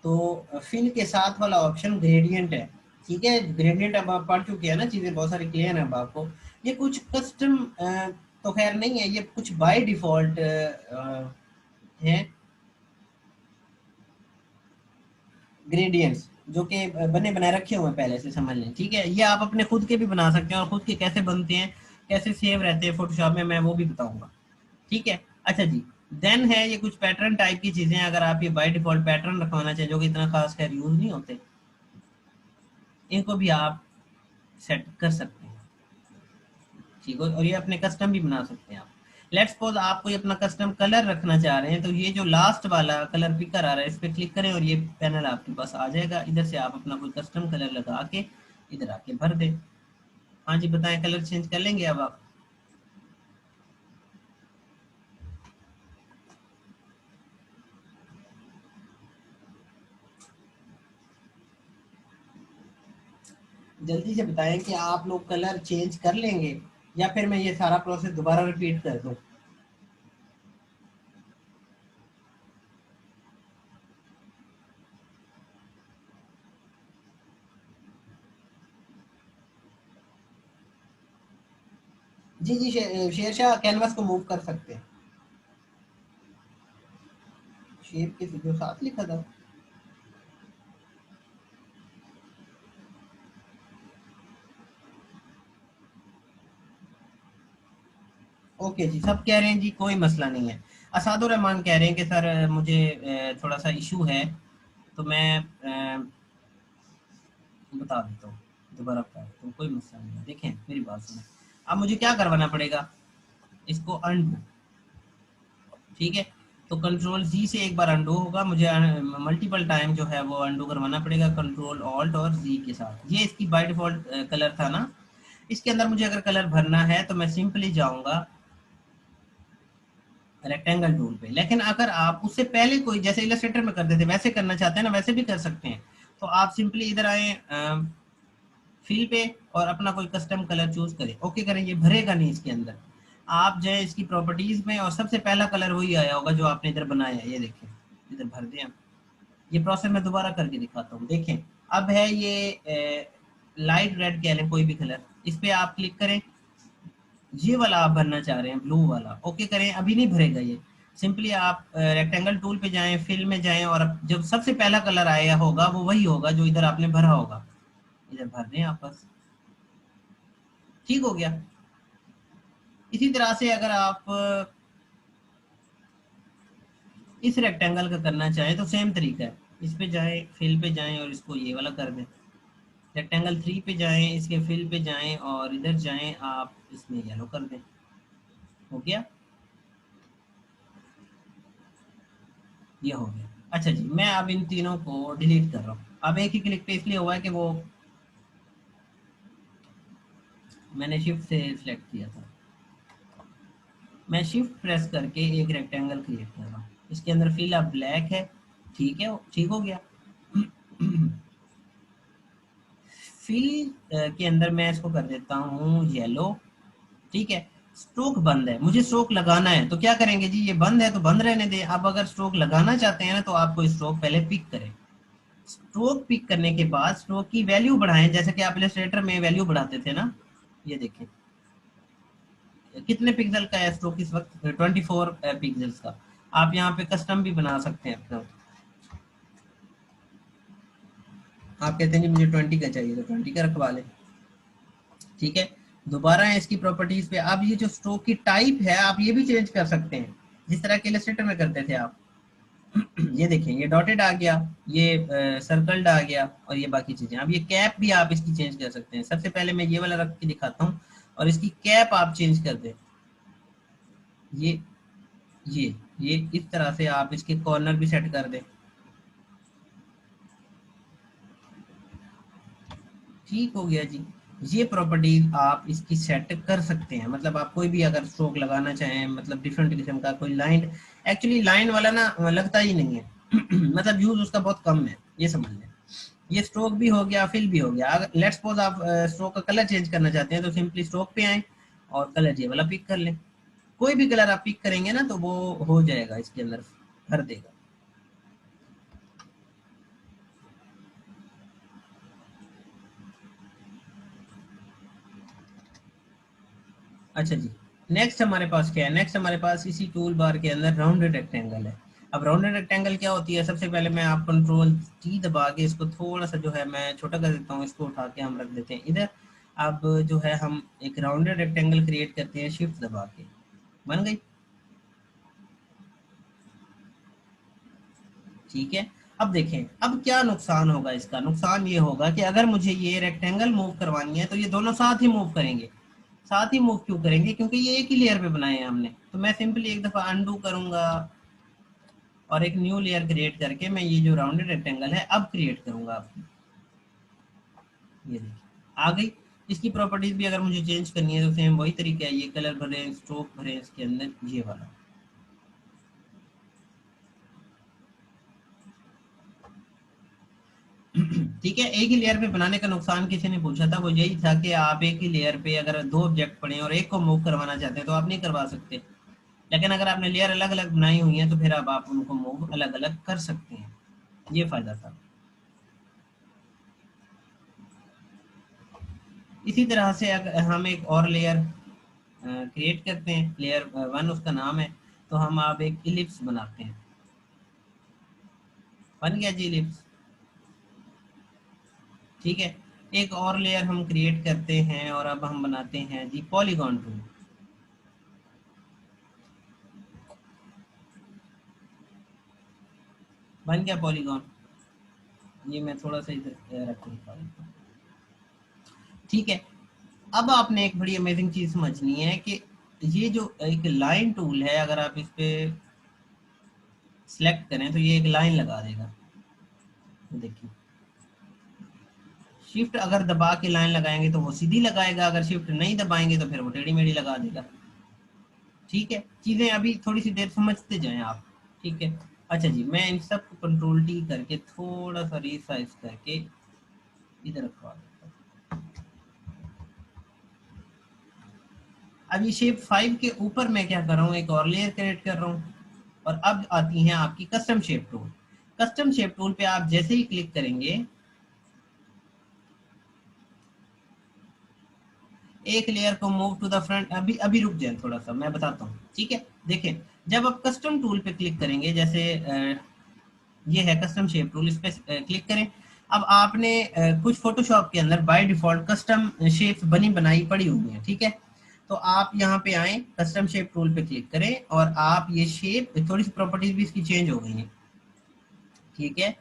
तो फिल के साथ वाला ऑप्शन ग्रेडियंट है, ठीक है। ग्रेडियंट अब आप पढ़ चुके हैं ना, चीजें बहुत सारी क्लियर है अब आपको। ये कुछ कस्टम तो खैर नहीं है, ये कुछ बाय डिफॉल्ट है ग्रेडियंट्स, जो कि बने बनाए रखे हुए हैं पहले से, समझ लें, ठीक है। ये आप अपने खुद के भी बना सकते हैं, और खुद के कैसे बनते हैं, कैसे सेव रहते हैं फोटोशॉप में, मैं वो भी बताऊंगा, ठीक है। अच्छा जी, देन है ये कुछ पैटर्न टाइप की चीजें, अगर आप ये बाय डिफॉल्ट पैटर्न रखवाना चाहिए जो कि इतना खास खैर यूज नहीं होते, इनको भी आप सेट कर सकते हैं, ठीक है। और ये अपने कस्टम भी बना सकते हैं आप। लेट्स सपोज आप कोई अपना कस्टम कलर रखना चाह रहे हैं, तो ये जो लास्ट वाला कलर पिकर आ रहा है इस पर क्लिक करें और ये पैनल आपके पास आ जाएगा। इधर से आप अपना कोई कस्टम कलर लगा के इधर आके भर दें। हाँ जी, बताएं, कलर चेंज कर लेंगे अब आप? जल्दी से बताएं कि आप लोग कलर चेंज कर लेंगे या फिर मैं ये सारा प्रोसेस दोबारा रिपीट कर दूं। जी जी, शेरशाह कैनवास को मूव कर सकते हैं। शेप के जो साथ लिखा था। ओके जी, सब कह रहे हैं जी, कोई मसला नहीं है। असादुर रहमान कह रहे हैं कि सर मुझे थोड़ा सा इशू है, तो मैं बता देता हूँ, दोबारा बता देता हूँ, कोई मसला नहीं है। देखें मेरी बात सुने, अब मुझे क्या करवाना पड़ेगा, इसको अनडू, ठीक है। तो कंट्रोल जी से एक बार अंडू होगा, मुझे मल्टीपल टाइम जो है वो अंडू करवाना पड़ेगा कंट्रोल ऑल्ट और जी के साथ। ये इसकी बाय डिफॉल्ट कलर था ना। इसके अंदर मुझे अगर कलर भरना है तो मैं सिंपली जाऊंगा रेक्टेंगल टूल पे। लेकिन अगर आप उससे पहले कोई, जैसे इलस्ट्रेटर में करते थे वैसे करना चाहते हैं ना, वैसे भी कर सकते हैं। तो आप सिंपली इधर आए फिल पे और अपना कोई कस्टम कलर चूज करें, ओके करें। ये भरेगा नहीं इसके अंदर। आप जाए इसकी प्रॉपर्टीज में और सबसे पहला कलर वही आया होगा जो आपने इधर बनाया है, ये देखें, इधर भर दें। ये प्रोसेस मैं दोबारा करके दिखाता हूँ, देखें। अब है ये लाइट रेड कह लें, कोई भी कलर, इस पे आप क्लिक करें। ये वाला आप भरना चाह रहे हैं, ब्लू वाला, ओके करें। अभी नहीं भरेगा ये। सिंपली आप रेक्टेंगल टूल पे जाएं, फिल में जाएं, और जब सबसे पहला कलर आया होगा वो वही होगा जो इधर आपने भरा होगा। इधर भर दें आप बस, ठीक हो गया। इसी तरह से अगर आप इस रेक्टेंगल का करना चाहें तो सेम तरीका है। इस पे जाएं, फिल पे जाएं और इसको ये वाला कर दें। रेक्टेंगल 3 पे जाएं, इसके फिल पे जाएं और इधर जाएं, आप इसमें येलो कर दें। हो गया, ये हो गया। अच्छा जी, मैं अब इन तीनों को डिलीट कर रहा हूँ। अब एक ही क्लिक पे इसलिए हुआ है कि वो मैंने शिफ्ट से सिलेक्ट किया था। मैं शिफ्ट प्रेस करके एक रेक्टेंगल क्रिएट कर रहा हूँ। इसके अंदर फिल अब ब्लैक है, ठीक है, ठीक हो गया। फिल के अंदर मैं इसको कर देता हूँ येलो, ठीक है। स्ट्रोक बंद है, मुझे स्ट्रोक लगाना है, तो क्या करेंगे जी, ये बंद है तो बंद रहने दें। अब अगर स्ट्रोक लगाना चाहते हैं ना, तो आपको स्ट्रोक पहले पिक करें। स्ट्रोक पिक करने के बाद स्ट्रोक की वैल्यू बढ़ाएं, जैसे कि आप इलस्ट्रेटर में वैल्यू बढ़ाते थे ना। ये देखें कितने पिक्सल का है स्ट्रोक इस वक्त, 24 पिक्सल्स का। आप यहाँ पे कस्टम भी बना सकते हैं अपना। आप कहते हैं जी मुझे 20 का चाहिए, तो 20 का रखवा लें, ठीक है। दोबारा है इसकी प्रॉपर्टीज पे। अब ये जो स्ट्रोक की टाइप है आप ये भी चेंज कर सकते हैं, जिस तरह के इलस्ट्रेटर में करते थे आप। ये देखें, ये डॉटेड आ गया, ये सर्कल्ड आ गया, और ये बाकी चीजें। अब ये कैप भी आप इसकी चेंज कर सकते हैं। सबसे पहले मैं ये वाला रख के दिखाता हूँ, और इसकी कैप आप चेंज कर दें। ये ये ये इस तरह से आप इसके कॉर्नर भी सेट कर दें, ठीक हो गया जी। ये प्रॉपर्टीज आप इसकी सेट कर सकते हैं। मतलब आप कोई भी अगर स्ट्रोक लगाना चाहें, मतलब डिफरेंट किस्म का कोई लाइन, एक्चुअली लाइन वाला ना लगता ही नहीं है। मतलब यूज उसका बहुत कम है, ये समझ लें। ये स्ट्रोक भी हो गया, फिल भी हो गया। अगर लेट्स सपोज आप स्ट्रोक का कलर चेंज करना चाहते हैं, तो सिंपली स्ट्रोक पे आए और कलर ये वाला पिक कर लें। कोई भी कलर आप पिक करेंगे ना तो वो हो जाएगा इसके अंदर, भर देगा। अच्छा जी, नेक्स्ट हमारे पास क्या है, नेक्स्ट हमारे पास इसी टूल बार के अंदर राउंडेड रेक्टेंगल है। अब राउंडेड रेक्टेंगल क्या होती है, सबसे पहले मैं आप कंट्रोल टी दबा के इसको थोड़ा सा जो है मैं छोटा कर देता हूँ, इसको उठा के हम रख देते हैं इधर। अब जो है हम एक राउंडेड रेक्टेंगल क्रिएट करते हैं शिफ्ट दबा के, बन गई, ठीक है। अब देखें, अब क्या नुकसान होगा इसका, नुकसान ये होगा कि अगर मुझे ये रेक्टेंगल मूव करवानी है तो ये दोनों साथ ही मूव करेंगे। साथ ही मूव क्यों करेंगे, क्योंकि ये एक ही लेयर पे बनाए हैं हमने। तो मैं सिंपली एक दफा अनडू करूंगा और एक न्यू लेयर क्रिएट करके मैं ये जो राउंडेड रेक्टेंगल है अब क्रिएट करूंगा आपकी। ये देखिए आ गई। इसकी प्रॉपर्टीज भी अगर मुझे चेंज करनी है तो सेम वही तरीका है, ये कलर भरे, स्ट्रोक भरे इसके अंदर, ये वाला। ठीक है। एक ही लेयर पे बनाने का नुकसान किसी ने पूछा था, वो यही था कि आप एक ही लेयर पे अगर दो ऑब्जेक्ट पड़े और एक को मूव करवाना चाहते हैं तो आप नहीं करवा सकते, लेकिन अगर आपने लेयर अलग अलग बनाई हुई है तो फिर अब आप उनको मूव अलग अलग कर सकते हैं। ये फायदा था। इसी तरह से अगर हम एक और लेयर क्रिएट करते हैं, लेयर 1 उसका नाम है, तो हम आप एक इलिप्स बनाते हैं। बन गया जी इलिप्स। ठीक है। एक और लेयर हम क्रिएट करते हैं और अब हम बनाते हैं जी पॉलीगॉन टूल। बन गया पॉलीगॉन। ये मैं थोड़ा सा इधर रख देता हूँ। ठीक है। अब आपने एक बड़ी अमेजिंग चीज समझनी है कि ये जो एक लाइन टूल है, अगर आप इस पे सिलेक्ट करें तो ये एक लाइन लगा देगा। देखिए, शिफ्ट अगर दबा के लाइन लगाएंगे तो वो सीधी लगाएगा, अगर शिफ्ट नहीं दबाएंगे तो फिर वो टेढ़ी मेढ़ी लगा देगा। ठीक है, चीजें अभी थोड़ी सी देर समझते जाएं आप। ठीक है। अच्छा जी, मैं इन सब को कंट्रोल टी करके थोड़ा सा रिसाइज करके इधर रखवा देता हूँ। अब ये शेप 5 के ऊपर मैं क्या कर रहा हूँ, एक और लेयर क्रिएट कर रहा हूँ। और अब आती है आपकी custom shape tool. Custom shape tool पे आप जैसे ही क्लिक करेंगे, एक लेयर को मूव टू द फ्रंट, अभी अभी रुक जाए थोड़ा सा, मैं बताता हूँ। ठीक है, देखें, जब आप कस्टम टूल पे क्लिक करेंगे, जैसे ये है कस्टम शेप टूल, इस पे क्लिक करें। अब आपने कुछ फोटोशॉप के अंदर बाय डिफॉल्ट कस्टम शेप बनी बनाई पड़ी हुई है। ठीक है, तो आप यहाँ पे आए, कस्टम शेप टूल पे क्लिक करें और आप ये शेप, थोड़ी सी प्रॉपर्टीज भी इसकी चेंज हो गई हैं। ठीक है,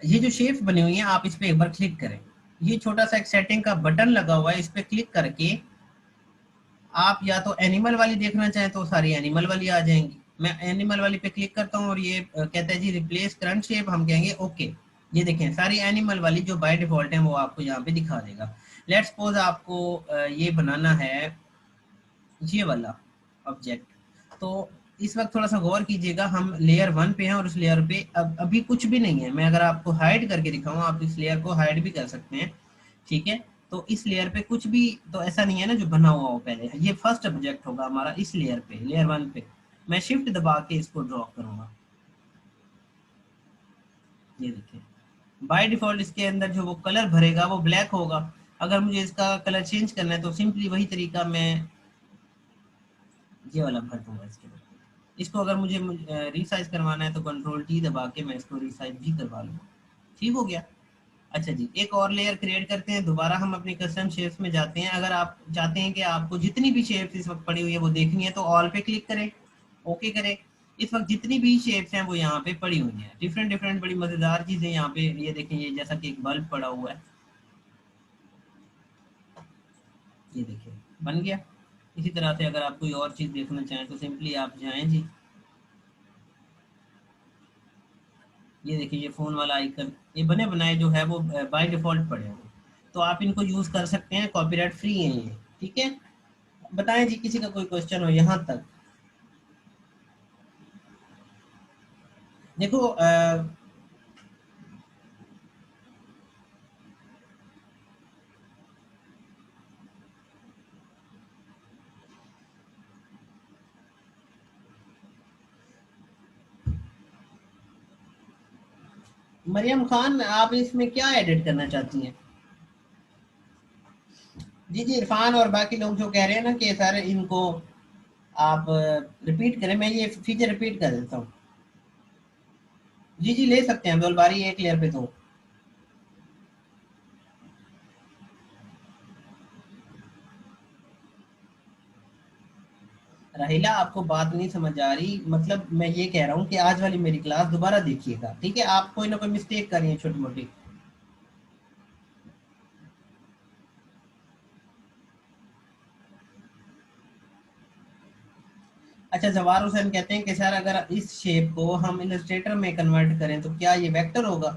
ये जो शेप बनी हुई है आप इस पे एक बार क्लिक करें। ये छोटा सा एक सेटिंग का बटन लगा हुआ है, इस पे क्लिक करके आप या तो एनिमल वाली देखना चाहें तो सारी एनिमल वाली आ जाएंगी। मैं एनिमल वाली पे क्लिक करता हूँ और ये कहता है जी रिप्लेस करंट शेप, हम कहेंगे ओके। ये देखें, सारी एनिमल वाली जो बाय डिफॉल्ट है वो आपको यहाँ पे दिखा देगा। लेट्स सपोज आपको ये बनाना है ये वाला ऑब्जेक्ट, तो इस वक्त थोड़ा सा गौर कीजिएगा, हम लेयर 1 पे हैं और उस लेयर पे अब अभी कुछ भी नहीं है। मैं अगर आपको हाइड करके दिखाऊं, आप इस लेयर को हाइड भी कर सकते हैं। ठीक है, तो इस लेयर पे कुछ भी तो ऐसा नहीं है ना जो बना हुआ हो पहले। ये फर्स्ट ऑब्जेक्ट होगा हमारा इस लेयर पे, लेयर 1 पे। मैं शिफ्ट दबा के इसको ड्रॉ करूंगा। ये देखिए, बाय डिफॉल्ट इसके अंदर जो वो कलर भरेगा वो ब्लैक होगा। अगर मुझे इसका कलर चेंज करना है तो सिंपली वही तरीका, मैं ये वाला भर दूंगा इसके अंदर। इसको अगर मुझे रिसाइज करवाना है तो कंट्रोल टी दबा के मैं इसको रिसाइज भी करवा लूँगा। ठीक हो गया। अच्छा जी, एक और लेयर क्रिएट करते हैं, दोबारा हम अपनी कस्टम शेप्स में जाते हैं। अगर आप चाहते हैं कि आपको जितनी भी शेप्स इस वक्त पड़ी हुई है वो देखनी है तो ऑल पे क्लिक करें, ओके करें। इस वक्त जितनी भी शेप्स हैं वो यहाँ पे पड़ी हुई हैं, डिफरेंट डिफरेंट बड़ी मजेदार चीजें यहाँ पे। ये देखें, ये जैसा कि एक बल्ब पड़ा हुआ है, ये देखिए बन गया। इसी तरह से अगर आप कोई और चीज देखना चाहें तो सिंपली आप जाएं जी, ये देखिए ये फोन वाला आइकन, ये बने बनाए जो है वो बाय डिफॉल्ट पड़े हुए, तो आप इनको यूज कर सकते हैं, कॉपीराइट फ्री है ये। ठीक है, बताएं जी किसी का कोई क्वेश्चन हो यहाँ तक। देखो मरियम खान, आप इसमें क्या एडिट करना चाहती हैं? जी जी, इरफान और बाकी लोग जो कह रहे हैं ना कि सर इनको आप रिपीट करें, मैं ये फीचर रिपीट कर देता हूँ। जी जी, ले सकते हैं अब्दुल बारी, एक लेयर पे तो। राहिला, आपको बात नहीं समझ आ रही, मतलब मैं ये कह रहा हूँ कि आज वाली मेरी क्लास दोबारा देखिएगा। ठीक है, आप कोई ना कोई मिस्टेक कर रही हैं छोटी मोटी। अच्छा, जवार हुसैन कहते हैं कि सर अगर इस शेप को हम इलस्ट्रेटर में कन्वर्ट करें तो क्या ये वेक्टर होगा?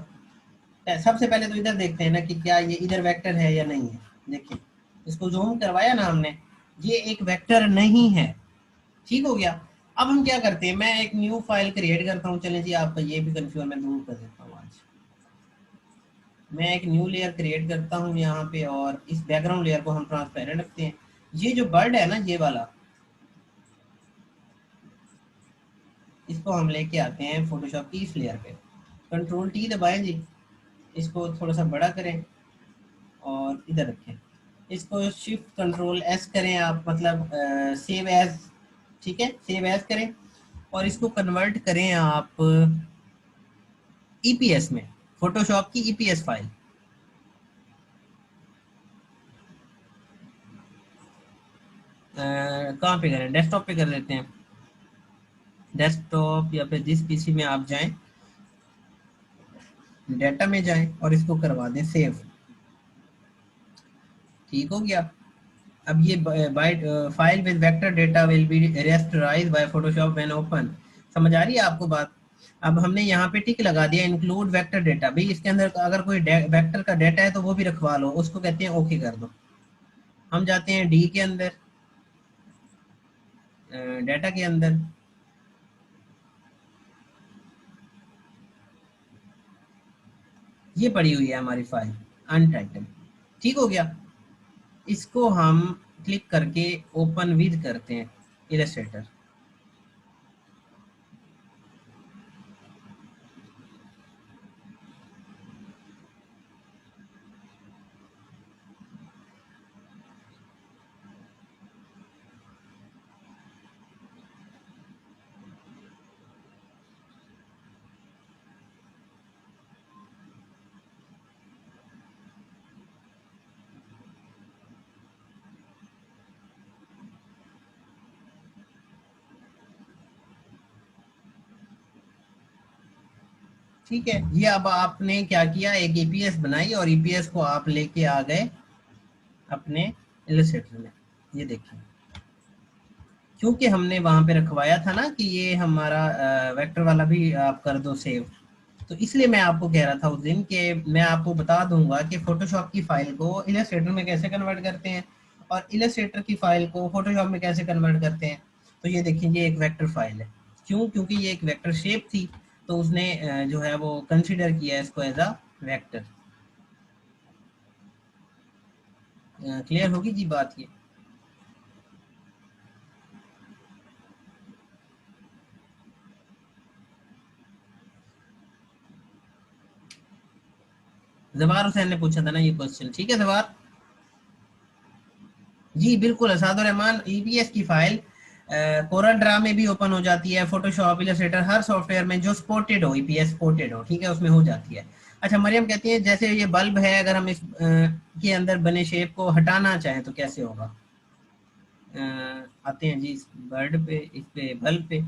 सबसे पहले तो इधर देखते हैं ना कि क्या ये इधर वेक्टर है या नहीं है। देखिए, इसको जूम करवाया ना हमने, ये एक वेक्टर नहीं है। ठीक हो गया। अब हम क्या करते हैं, मैं एक न्यू फाइल क्रिएट करता हूँ। चलें जी, आपका ये भी कंफ्यूजन मैं दूर कर देता हूँ आज। मैं एक न्यू लेयर क्रिएट करता हूँ यहाँ पे, और इस बैकग्राउंड लेयर को हम ट्रांसपेरेंट रखते हैं। ये जो बर्ड है ना, ये वाला, इसको हम लेके आते हैं फोटोशॉप की इस लेयर पे। कंट्रोल टी दबाएं जी, इसको थोड़ा सा बड़ा करें और इधर रखें। इसको शिफ्ट कंट्रोल एस करें आप, मतलब सेव एज, ठीक है, सेव एज करें। और इसको कन्वर्ट करें आप ईपीएस में, फोटोशॉप की ईपीएस फाइल। कहाँ पे करें, डेस्कटॉप पे कर लेते हैं। डेस्कटॉप या फिर जिस पीसी में आप जाएं, डाटा में जाएं और इसको करवा दें सेव। ठीक हो गया। अब ये byte file with vector data will be rasterize by Photoshop when open. समझ आ रही है आपको बात? अब हमने यहाँ पे टिक लगा दिया, इंक्लूड वेक्टर डेटा। भाई इसके अंदर अगर कोई वेक्टर का डेटा है तो वो भी रखवा लो, उसको कहते हैं ओके कर दो। हम जाते हैं डी के अंदर, डेटा के अंदर। ये पड़ी हुई है हमारी फाइल अनटाइटल। ठीक हो गया। इसको हम क्लिक करके ओपन विद करते हैं इलस्ट्रेटर। ठीक है, ये अब आपने क्या किया, एक ईपीएस बनाई और ईपीएस को आप लेके आ गए अपने इलस्ट्रेटर में। ये देखिए, क्योंकि हमने वहां पे रखवाया था ना कि ये हमारा वेक्टर वाला भी आप कर दो सेव, तो इसलिए मैं आपको कह रहा था उस दिन कि मैं आपको बता दूंगा कि फोटोशॉप की फाइल को इलस्ट्रेटर में कैसे कन्वर्ट करते हैं और इलस्ट्रेटर की फाइल को फोटोशॉप में कैसे कन्वर्ट करते हैं। तो ये देखिए, ये एक वेक्टर फाइल है। क्यों? क्योंकि ये एक वेक्टर शेप थी, तो उसने जो है वो कंसिडर किया इसको एज अ वेक्टर। क्लियर होगी जी बात ये? जवार हुसैन ने पूछा था ना ये क्वेश्चन, ठीक है जवार? जी बिल्कुल, असादुर रहमान। ईपीएस की फाइल कोरल ड्रा में भी ओपन हो जाती है, फोटोशॉप, इलस्ट्रेटर, हर सॉफ्टवेयर में जो सपोर्टेड हो, ईपीएस सपोर्टेड हो, ठीक है, उसमें हो जाती है। अच्छा, मरियम कहती है जैसे ये बल्ब है, अगर हम इस के अंदर बने शेप को हटाना चाहें तो कैसे होगा? अ, आते हैं जी इस बर्ड पे, इस पे बल्ब पे।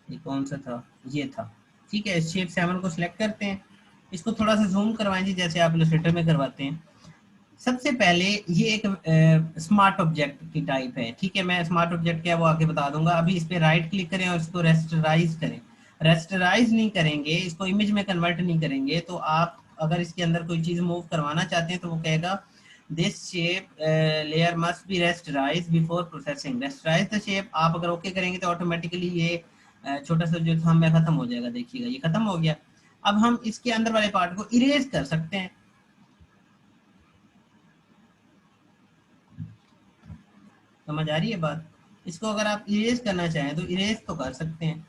ये कौन सा था? ये था। ठीक है, इस शेप 7 को सिलेक्ट करते हैं। इसको थोड़ा सा जूम करवाएं जी, जैसे आप इलस्ट्रेटर में करवाते हैं। सबसे पहले ये एक स्मार्ट ऑब्जेक्ट की टाइप है, ठीक है। मैं स्मार्ट ऑब्जेक्ट क्या है वो आगे बता दूंगा। अभी इस पे राइट क्लिक करें और इसको रेस्टराइज करें। रेस्टराइज नहीं करेंगे, इसको इमेज में कन्वर्ट नहीं करेंगे, तो आप अगर इसके अंदर कोई चीज मूव करवाना चाहते हैं तो वो कहेगा this shape layer must be rasterise before processing, rasterise the shape. आप अगर ओके करेंगे तो ऑटोमेटिकली ये छोटा सा जो थंब है खत्म हो जाएगा। देखिएगा ये खत्म हो गया। अब हम इसके अंदर वाले पार्ट को इरेज कर सकते हैं। समझ आ रही है बात? इसको अगर आप इरेज करना चाहें तो इरेज तो कर सकते हैं।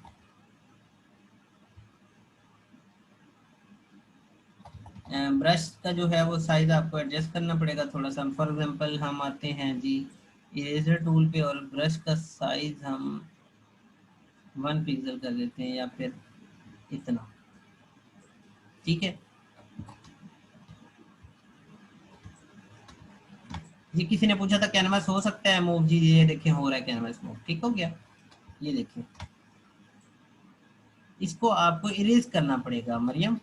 ब्रश का जो है वो साइज आपको एडजस्ट करना पड़ेगा थोड़ा सा। फॉर एग्जांपल हम आते हैं जी इरेजर टूल पे और ब्रश का साइज हम 1 पिक्सल कर देते हैं, या फिर इतना। ठीक है जी। किसी ने पूछा था कैनवास हो सकता है मूव, जी ये देखिए हो रहा है कैनवास मूव। ठीक हो गया। ये देखिए, इसको आपको इरेज करना पड़ेगा मरियम।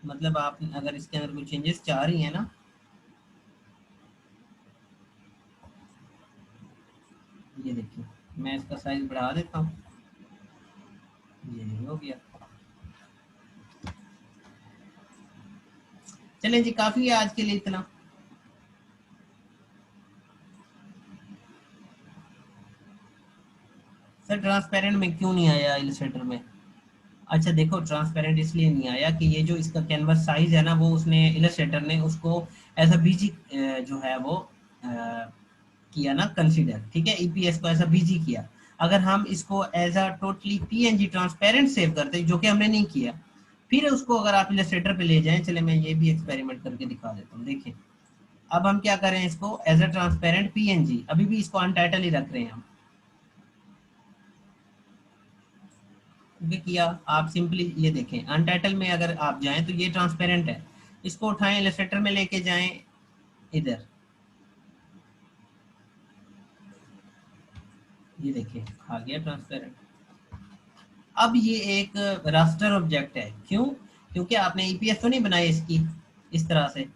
मतलब आप अगर इसके अंदर कोई चेंजेस चाह रही हैं ना, ये देखिए, मैं इसका साइज बढ़ा देता हूँ। ये हो गया। चलें जी, काफी है आज के लिए इतना। सर ट्रांसपेरेंट में क्यों नहीं आया इलस्ट्रेटर में? अच्छा देखो, ट्रांसपेरेंट इसलिए नहीं आया कि ये जो इसका कैनवस साइज है ना, वो उसने इलस्ट्रेटर ने उसको एज अ बीजी जो है वो किया ना कंसीडर, ठीक है, ईपीएस को ऐसा बीजी किया। अगर हम इसको as a totally PNG transparent save करते, जो कि हमने नहीं किया, फिर उसको अगर आप इलस्ट्रेटर पे ले जाएं, चले मैं ये भी एक्सपेरिमेंट करके दिखा देता हूँ, देखिए। अब हम क्या करें, इसको एज अ ट्रांसपेरेंट पीएनजी, अभी भी इसको अनटाइटल ही रख रहे हैं हम। ओके किया, आप सिंपली ये देखें, अनटाइटल में अगर आप जाएं तो ये ट्रांसपेरेंट है। इसको उठाएं, इलस्ट्रेटर में लेके जाएं इधर, ये देखिए आ गया ट्रांसपेरेंट। अब ये एक रास्टर ऑब्जेक्ट है, क्यों? क्योंकि आपने ईपीएस तो नहीं बनाई इसकी इस तरह से,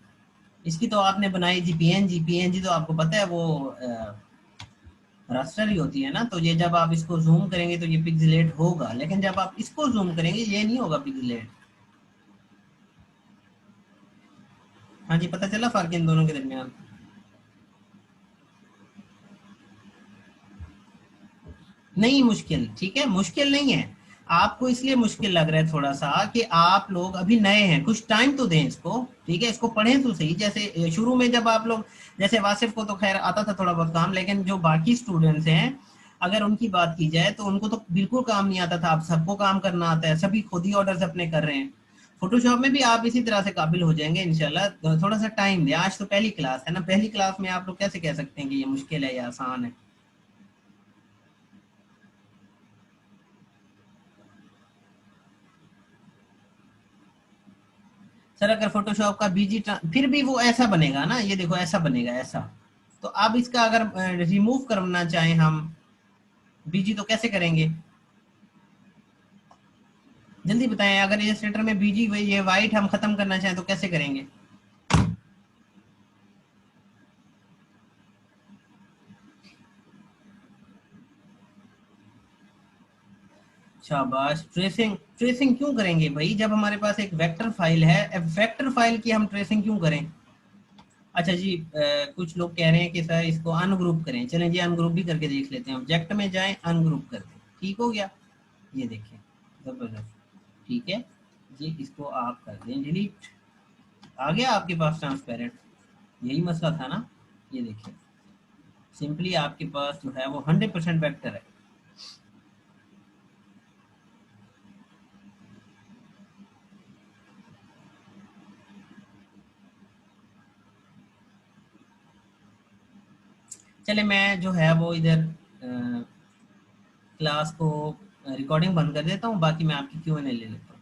इसकी तो आपने बनाई जी पीएनजी। पीएनजी तो आपको पता है वो रास्टर ही होती है ना। तो ये जब आप इसको जूम करेंगे तो ये पिक्सेलेट होगा, लेकिन जब आप इसको जूम करेंगे ये नहीं होगा पिक्सेलेट। हाँ जी, पता चला फर्क इन दोनों के दरमियान? नहीं मुश्किल, ठीक है, मुश्किल नहीं है। आपको इसलिए मुश्किल लग रहा है थोड़ा सा कि आप लोग अभी नए हैं, कुछ टाइम तो दें इसको, ठीक है, इसको पढ़ें तो सही। जैसे शुरू में जब आप लोग, जैसे वासिफ को तो खैर आता था थोड़ा बहुत काम, लेकिन जो बाकी स्टूडेंट्स हैं अगर उनकी बात की जाए तो उनको तो बिल्कुल काम नहीं आता था। अब सबको काम करना आता है, सभी खुद ही ऑर्डर्स अपने कर रहे हैं। फोटोशॉप में भी आप इसी तरह से काबिल हो जाएंगे इंशाल्लाह। थोड़ा सा टाइम दें, आज तो पहली क्लास है ना, पहली क्लास में आप लोग कैसे कह सकते हैं कि ये मुश्किल है या आसान है। सर अगर फोटोशॉप का बीजी फिर भी वो ऐसा बनेगा ना, ये देखो ऐसा बनेगा ऐसा। तो अब इसका अगर रिमूव करना चाहें हम बीजी तो कैसे करेंगे? जल्दी बताएं, अगर इलस्ट्रेटर में बीजी ये वाइट हम खत्म करना चाहें तो कैसे करेंगे? शाबाश, ट्रेसिंग। ट्रेसिंग क्यों करेंगे भाई, जब हमारे पास एक वेक्टर फाइल है, वेक्टर फाइल की हम ट्रेसिंग क्यों करें? अच्छा जी, कुछ लोग कह रहे हैं कि सर इसको अनग्रुप करें। चलें जी, अनग्रुप भी करके देख लेते हैं। ऑब्जेक्ट में जाएं, अनग्रुप कर दें, ठीक हो गया। ये देखिए, जबरदस्त, ठीक है जी। इसको आप कर दें डिलीट, आ गया आपके पास ट्रांसपेरेंट। यही मसला था ना। ये देखिए, सिंपली आपके पास जो है वो 100% वेक्टर है। चले मैं जो है वो इधर क्लास को रिकॉर्डिंग बंद कर देता हूँ, बाकी मैं आपकी क्यू एन ए ले लेता हूँ।